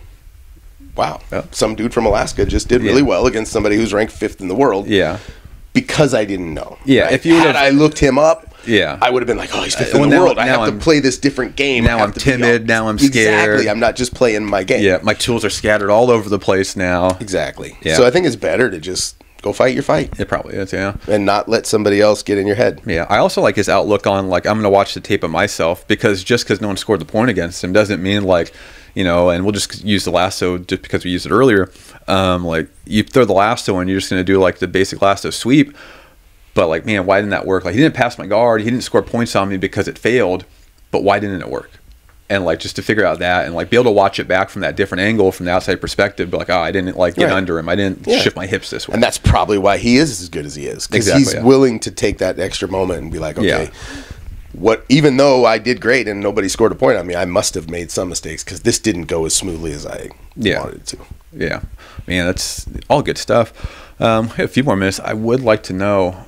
wow. Yep. Some dude from Alaska just did really well against somebody who's ranked 5th in the world. Yeah. Because I didn't know. Yeah. Right? If you had I looked him up, I would have been like, oh, he's 5th in the world. I have to play this different game. Now I'm timid. Now I'm scared. Exactly. I'm not just playing my game. Yeah. My tools are scattered all over the place now. Exactly. Yeah. So I think it's better to just go fight your fight. It probably is, yeah. And not let somebody else get in your head. Yeah. I also like his outlook on, like, I'm going to watch the tape of myself, because just because no one scored the point against him doesn't mean, like, you know, and we'll just use the lasso just because we used it earlier. Like, you throw the lasso and you're just going to do, like, the basic lasso sweep. But, like, man, why didn't that work? Like, he didn't pass my guard. He didn't score points on me because it failed. But why didn't it work? And, like, just to figure out that and, like, be able to watch it back from that different angle, from the outside perspective, be like, oh, I didn't, like, get under him. I didn't shift my hips this way. And that's probably why he is as good as he is. Because he's willing to take that extra moment and be like, okay, even though I did great and nobody scored a point on me, I must have made some mistakes because this didn't go as smoothly as I wanted it to. Yeah. Man, that's all good stuff. We have a few more minutes. I would like to know,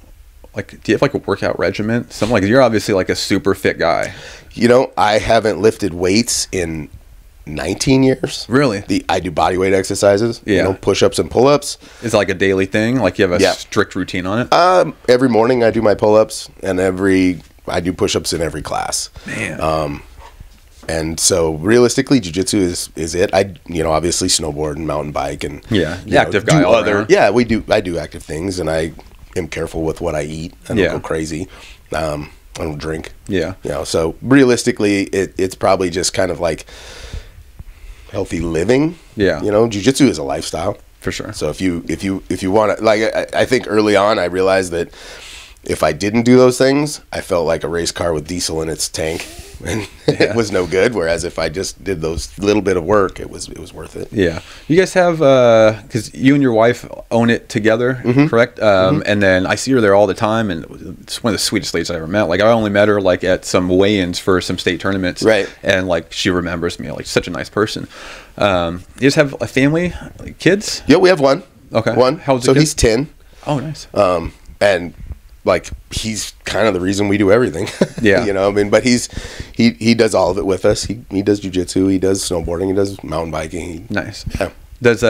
like, do you have like a workout regimen? Something like, you're obviously like a super fit guy. You know, I haven't lifted weights in 19 years. Really? I do body weight exercises. Yeah. You know, push-ups and pull-ups. Is it like a daily thing? Like, you have a strict routine on it? Every morning I do my pull-ups, and I do push-ups in every class. Man. And so realistically, jiu-jitsu is it. I obviously snowboard and mountain bike and active guy all around. Yeah, I do active things, and I am careful with what I eat. I don't go crazy. I don't drink. Yeah. You know, so realistically, it's probably just kind of like healthy living. Yeah. You know, jiu-jitsu is a lifestyle. For sure. So if you want to, like, I think early on I realized that if I didn't do those things, I felt like a race car with diesel in its tank. and it was no good. Whereas if I just did those little bit of work, it was worth it. Yeah. You guys have, because you and your wife own it together, correct? And then I see her there all the time, and it's one of the sweetest ladies I ever met. Like, I only met her like at some weigh-ins for some state tournaments, right? And like she remembers me, like such a nice person. You guys have a family, like, kids? Yeah, we have one. Okay. One. How old's so the kid? he's 10. Oh, nice. And like he's kind of the reason we do everything. Yeah. You know, I mean, but he does all of it with us. He does jiu-jitsu, he does snowboarding, he does mountain biking. Nice. Yeah. Does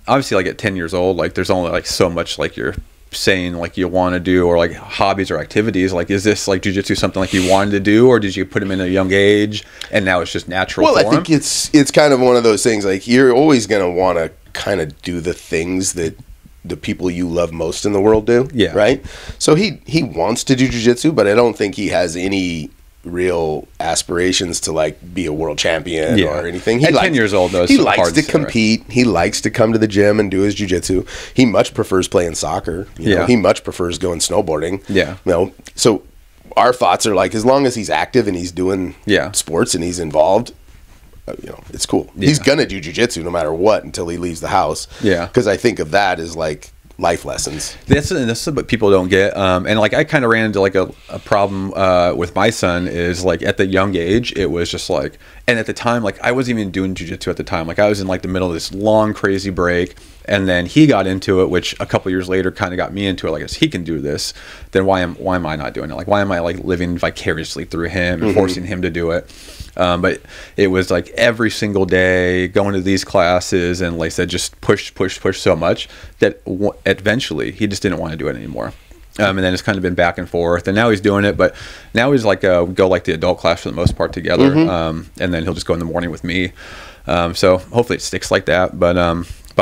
obviously, like, at 10 years old, like there's only like so much like you're saying like you want to do, or like hobbies or activities. Like, is this like jiu-jitsu something like you wanted to do, or did you put him in a young age and now it's just natural for I think him? it's kind of one of those things, like you're always going to want to kind of do the things that the people you love most in the world do. Yeah. Right. So he wants to do jiu-jitsu, but I don't think he has any real aspirations to like be a world champion or anything. At 10 years old, though, he likes to compete. He likes to come to the gym and do his jiu-jitsu. He much prefers playing soccer. You know? He much prefers going snowboarding. Yeah. You know, so our thoughts are like, as long as he's active and he's doing sports and he's involved, you know, it's cool. Yeah. He's gonna do jiu-jitsu no matter what until he leaves the house. Yeah. Because I think of that as like life lessons. This is what people don't get. And like I kind of ran into like a problem with my son is like at the young age, it was just like, and at the time, like I wasn't even doing jiu-jitsu at the time. Like I was in like the middle of this long, crazy break. And then he got into it, which a couple years later kind of got me into it. Like, if he can do this, then why am I not doing it? Like, why am I like living vicariously through him and forcing him to do it? But it was like every single day going to these classes, and like I said, just push so much that eventually he just didn't want to do it anymore. And then it's kind of been back and forth, and now he's doing it, but now he's like go like the adult class for the most part together, and then he'll just go in the morning with me. So hopefully it sticks like that. But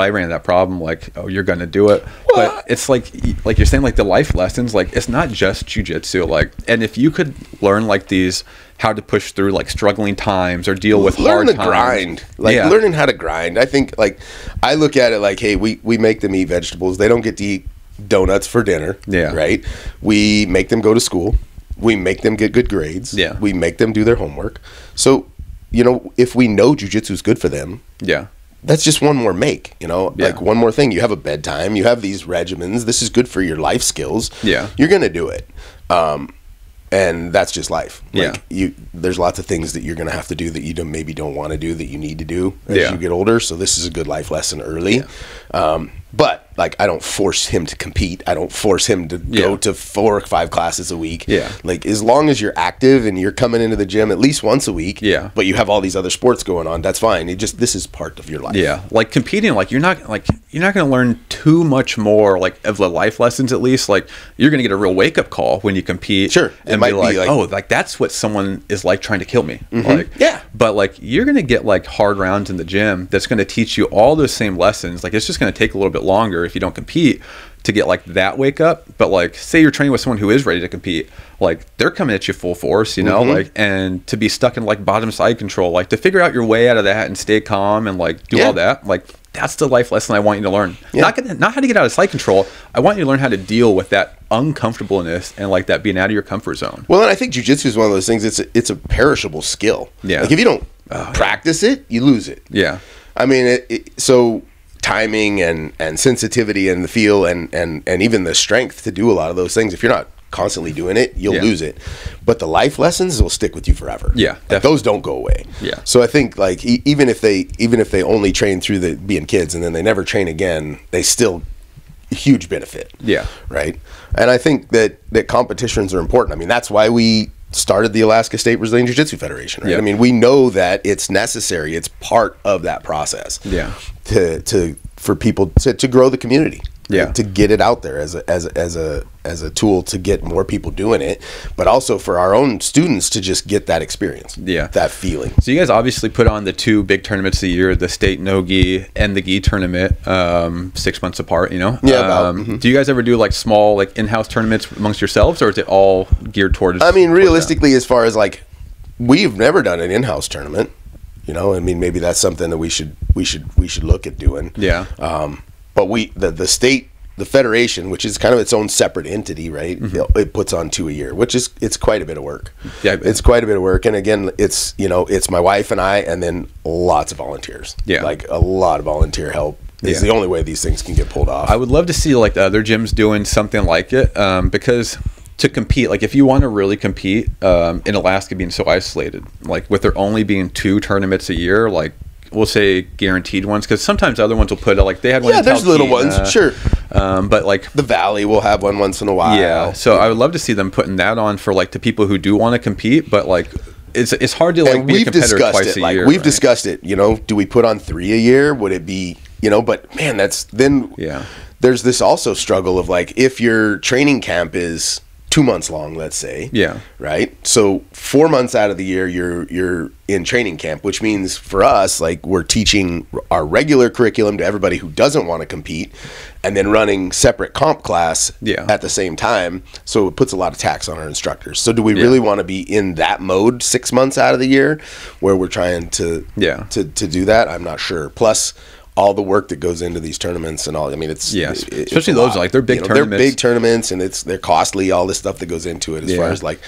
I ran into that problem, like, oh, you're going to do it. Well, but it's like you're saying, like the life lessons, like it's not just jiu-jitsu. Like, and if you could learn like these, how to push through like struggling times or deal with hard times. Grind. Like learning how to grind. I think like, I look at it like, hey, we make them eat vegetables. They don't get to eat donuts for dinner. Yeah. Right. We make them go to school. We make them get good grades. Yeah. We make them do their homework. So, you know, if we know jiu-jitsu is good for them. Yeah. That's just one more make, you know, like one more thing. You have a bedtime, you have these regimens. This is good for your life skills. Yeah. You're going to do it. And that's just life. Like there's lots of things that you're going to have to do that you maybe don't want to do that you need to do as you get older. So this is a good life lesson early. But like, I don't force him to compete. I don't force him to go to 4 or 5 classes a week. Yeah. Like, as long as you're active and you're coming into the gym at least once a week, but you have all these other sports going on, that's fine. This is part of your life. Yeah. Like competing, like you're not going to learn too much more like of the life lessons. At least like you're going to get a real wake up call when you compete. Sure. And might be like, oh, like that's what someone is like trying to kill me. Like, but like you're going to get like hard rounds in the gym that's going to teach you all those same lessons. Like it's just going to take a little bit longer if you don't compete to get like that wake up. But like, say you're training with someone who is ready to compete, like they're coming at you full force, you know, like, and to be stuck in like bottom side control, like to figure out your way out of that and stay calm and like do all that, like that's the life lesson I want you to learn. Not how to get out of side control. I want you to learn how to deal with that uncomfortableness and like that being out of your comfort zone. Well, and I think jiu-jitsu is one of those things. It's a perishable skill. Yeah. Like if you don't practice it, you lose it. Yeah. I mean, so timing and sensitivity and the feel and even the strength to do a lot of those things, if you're not constantly doing it, you'll lose it. But the life lessons will stick with you forever. Yeah, like those don't go away. Yeah. So I think like even if they only train through being kids and then they never train again, they still huge benefit. Yeah. Right. And I think that competitions are important. I mean, that's why we started the Alaska State Brazilian Jiu Jitsu Federation. Right? Yeah. I mean, we know that it's necessary. It's part of that process. Yeah. For people to grow the community. Yeah. To get it out there as a tool to get more people doing it, but also for our own students to just get that experience. Yeah. That feeling. So you guys obviously put on the 2 big tournaments a year, the state no gi and the gi tournament, 6 months apart, you know? Yeah. Do you guys ever do like small like in-house tournaments amongst yourselves, or is it all geared towards? I mean, realistically, as far as like, we've never done an in-house tournament, you know? I mean, maybe that's something that we should look at doing. Yeah. But the state the federation, which is kind of its own separate entity, right? Mm-hmm. It puts on 2 a year, which is, it's quite a bit of work. Yeah, it's quite a bit of work. And again, it's, you know, it's my wife and I, and then lots of volunteers. Yeah, like a lot of voluntear help. Is the only way these things can get pulled off. I would love to see like the other gyms doing something like it, because to compete, like if you want to really compete in Alaska being so isolated, like with there only being 2 tournaments a year, like we'll say guaranteed ones, because sometimes other ones will put like they had one. Yeah, there's little ones, sure. But like the Valley will have one once in a while. Yeah, so I would love to see them putting that on for like the people who do want to compete, but like it's hard to like be a competitor twice a year. We've discussed it. You know, do we put on 3 a year? Would it be, you know? But man, that's then. Yeah. There's this also struggle of like if your training camp is 2 months long, let's say. Yeah. Right. So 4 months out of the year, you're in training camp, which means for us, like we're teaching our regular curriculum to everybody who doesn't want to compete, and then running separate comp class at the same time. So it puts a lot of tax on our instructors. So do we really want to be in that mode 6 months out of the year, where we're trying to do that? I'm not sure. Plus, all the work that goes into these tournaments and all. I mean, especially those like they're big tournaments. They're big tournaments, and they're costly. All this stuff that goes into it, as far as like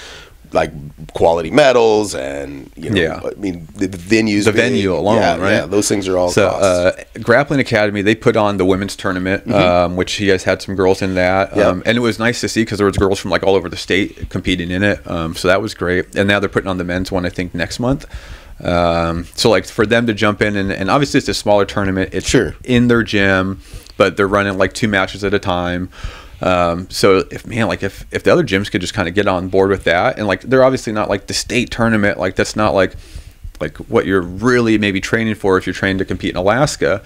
quality medals and I mean the venues, the venue alone, right? Yeah, those things are all costs. Grappling Academy, they put on the women's tournament, which you guys had some girls in that, and it was nice to see because there was girls from like all over the state competing in it. So that was great. And now they're putting on the men's one, I think, next month. So like for them to jump in and obviously it's a smaller tournament, it's in their gym, but they're running like 2 matches at a time. So if the other gyms could just kind of get on board with that, and like they're obviously not like the state tournament, like that's not like what you're really maybe training for if you're trained to compete in Alaska,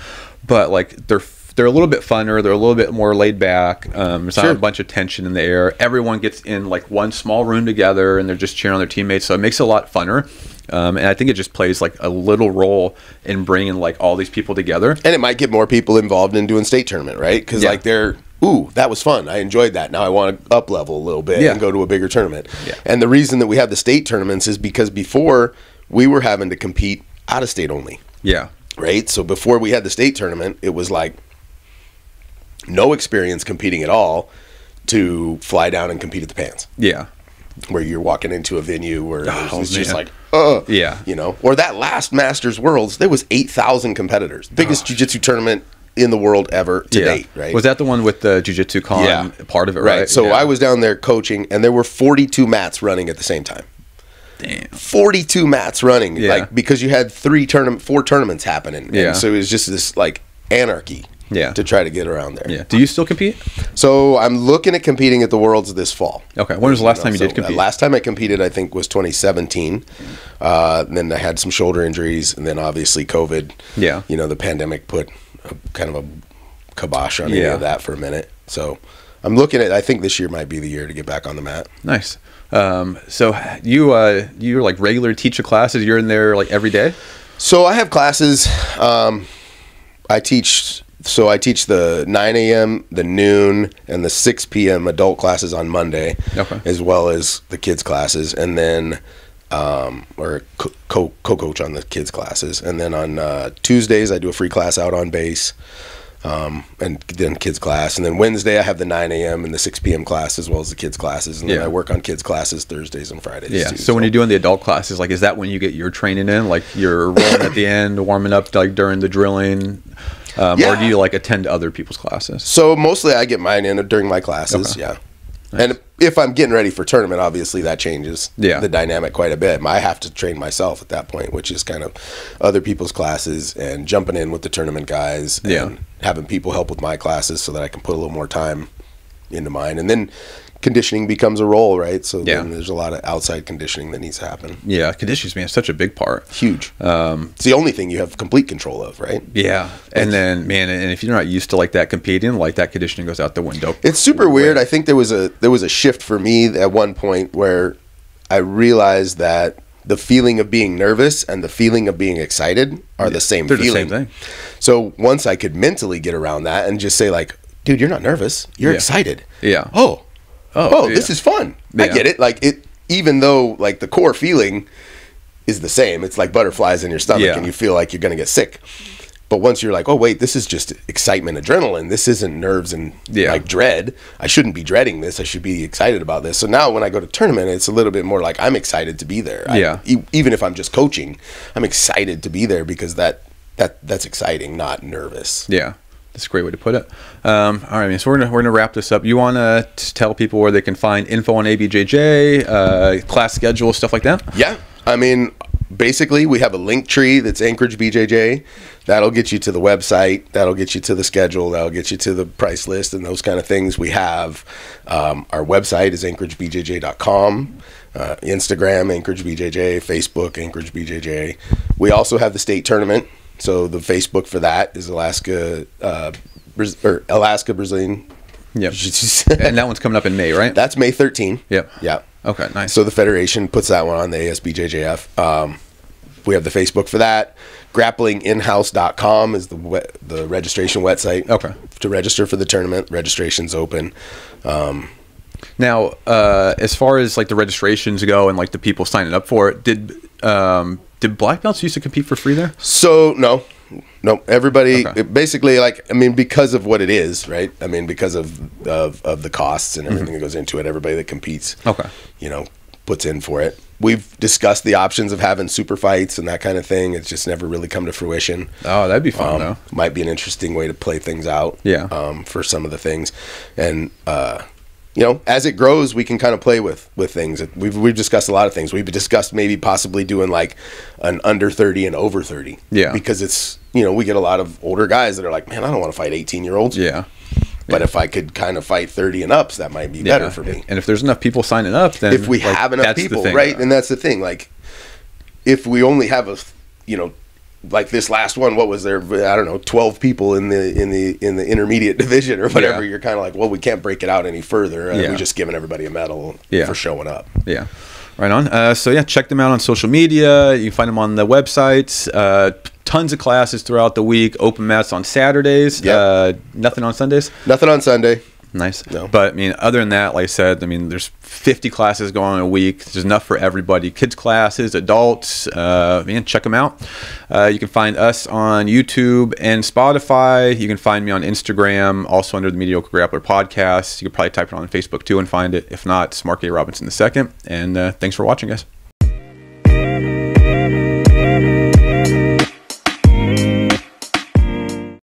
but like they're a little bit funner, they're a little bit more laid back. There's not a bunch of tension in the air. Everyone gets in like one small room together and they're just cheering on their teammates, so it makes it a lot funner. And I think it just plays like a little role in bringing like all these people together. And it might get more people involved in doing state tournament, right? Because like that was fun. I enjoyed that. Now I want to up level a little bit and go to a bigger tournament. Yeah. And the reason that we have the state tournaments is because before we were having to compete out of state only. Yeah. Right? So before we had the state tournament, it was like no experience competing at all to fly down and compete at the Pans. Yeah. Where you're walking into a venue where it's just like, you know, or that last Masters Worlds, there was 8,000 competitors. Biggest jiu-jitsu tournament in the world ever to date, right? Was that the one with the Jiu-Jitsu Con part of it, right? So I was down there coaching, and there were 42 mats running at the same time. Damn. 42 mats running, like because you had 4 tournaments happening. And so it was just this like anarchy. To try to get around there. Yeah. Do you still compete? So I'm looking at competing at the Worlds this fall. Okay. When was the last time you did compete? Last time I competed, I think, was 2017. And then I had some shoulder injuries, and then obviously COVID. Yeah. You know, the pandemic put kind of a kibosh on any of that for a minute. So I'm looking at. I think this year might be the year to get back on the mat. Nice. So you're like regular teacher classes. You're in there like every day. So I have classes. I teach the 9 a.m., the noon, and the 6 p.m. adult classes on Monday, as well as the kids' classes, and then or co-coach on the kids' classes. And then on Tuesdays, I do a free class out on base, and then kids' class. And then Wednesday, I have the 9 a.m. and the 6 p.m. class, as well as the kids' classes. And then I work on kids' classes Thursdays and Fridays. Yeah. So when you're doing the adult classes, like, is that when you get your training in? Like, you're rolling at the end, warming up like during the drilling? Or do you like attend other people's classes? So mostly I get mine in during my classes. Nice. And if I'm getting ready for tournament, obviously that changes the dynamic quite a bit. I have to train myself at that point, which is kind of other people's classes and jumping in with the tournament guys and having people help with my classes so that I can put a little more time into mine. And then conditioning becomes a role, right? So then there's a lot of outside conditioning that needs to happen. Yeah, conditioning, man, is such a big part. Huge. It's the only thing you have complete control of, right? Yeah. And then, man, and if you're not used to like that competing, like that conditioning goes out the window. It's super weird. I think there was a shift for me at one point where I realized that the feeling of being nervous and the feeling of being excited are the same feeling. They're the same thing. So once I could mentally get around that and just say like, dude, you're not nervous. You're excited. Yeah. Oh, this is fun. I get it. Like it, even though like the core feeling is the same. It's like butterflies in your stomach and you feel like you're going to get sick. But once you're like, oh wait, this is just excitement, adrenaline. This isn't nerves and like dread. I shouldn't be dreading this. I should be excited about this. So now when I go to tournament, it's a little bit more like I'm excited to be there. Even if I'm just coaching, I'm excited to be there because that's exciting, not nervous. Yeah. That's a great way to put it. All right, so we're gonna wrap this up. You want to tell people where they can find info on ABJJ, class schedule, stuff like that? Yeah, I mean, basically, we have a link tree that's Anchorage BJJ. That'll get you to the website. That'll get you to the schedule. That'll get you to the price list and those kind of things. We have our website is anchoragebjj.com. Instagram, Anchorage BJJ. Facebook, Anchorage BJJ. We also have the state tournament. So the Facebook for that is Alaska Brazilian. Yep. And that one's coming up in May, right? That's May 13. Yep. Yeah. Okay, nice. So the Federation puts that one on the ASBJJF. We have the Facebook for that. Grapplinginhouse.com is the registration website. Okay. To register for the tournament. Registration's open. Now, as far as like the registrations go and like the people signing up for it, did black belts used to compete for free there? So no, everybody basically, like, I mean, because of what it is, right? I mean, because of the costs and everything that goes into it, everybody that competes, puts in for it. We've discussed the options of having super fights and that kind of thing. It's just never really come to fruition. Oh, that'd be fun though. Might be an interesting way to play things out. Yeah. For some of the things, and as it grows, we can kind of play with things. We've discussed a lot of things. We've discussed maybe possibly doing like an under 30 and over 30. Yeah. Because it's, we get a lot of older guys that are like, man, I don't want to fight 18-year-olds. Yeah. But if I could kind of fight 30 and ups, that might be better for me. And if there's enough people signing up, then if we have enough people, right? And that's the thing. Like, if we only have like this last one, what was there? I don't know, 12 people in the intermediate division or whatever. You're kind of like, well, we can't break it out any further. We're just giving everybody a medal for showing up. Yeah, right on. So yeah, check them out on social media. You can find them on the websites. Tons of classes throughout the week. Open mats on Saturdays. Yep. Nothing on Sundays. Nothing on Sunday. Nice. No. But I mean, other than that, like I said, I mean, there's 50 classes going on a week. There's enough for everybody. Kids classes, adults. Check them out. You can find us on YouTube and Spotify. You can find me on Instagram, also under the Mediocre Grappler Podcast. You could probably type it on Facebook too and find it. If not, it's Mark A. Robinson II. And thanks for watching, guys.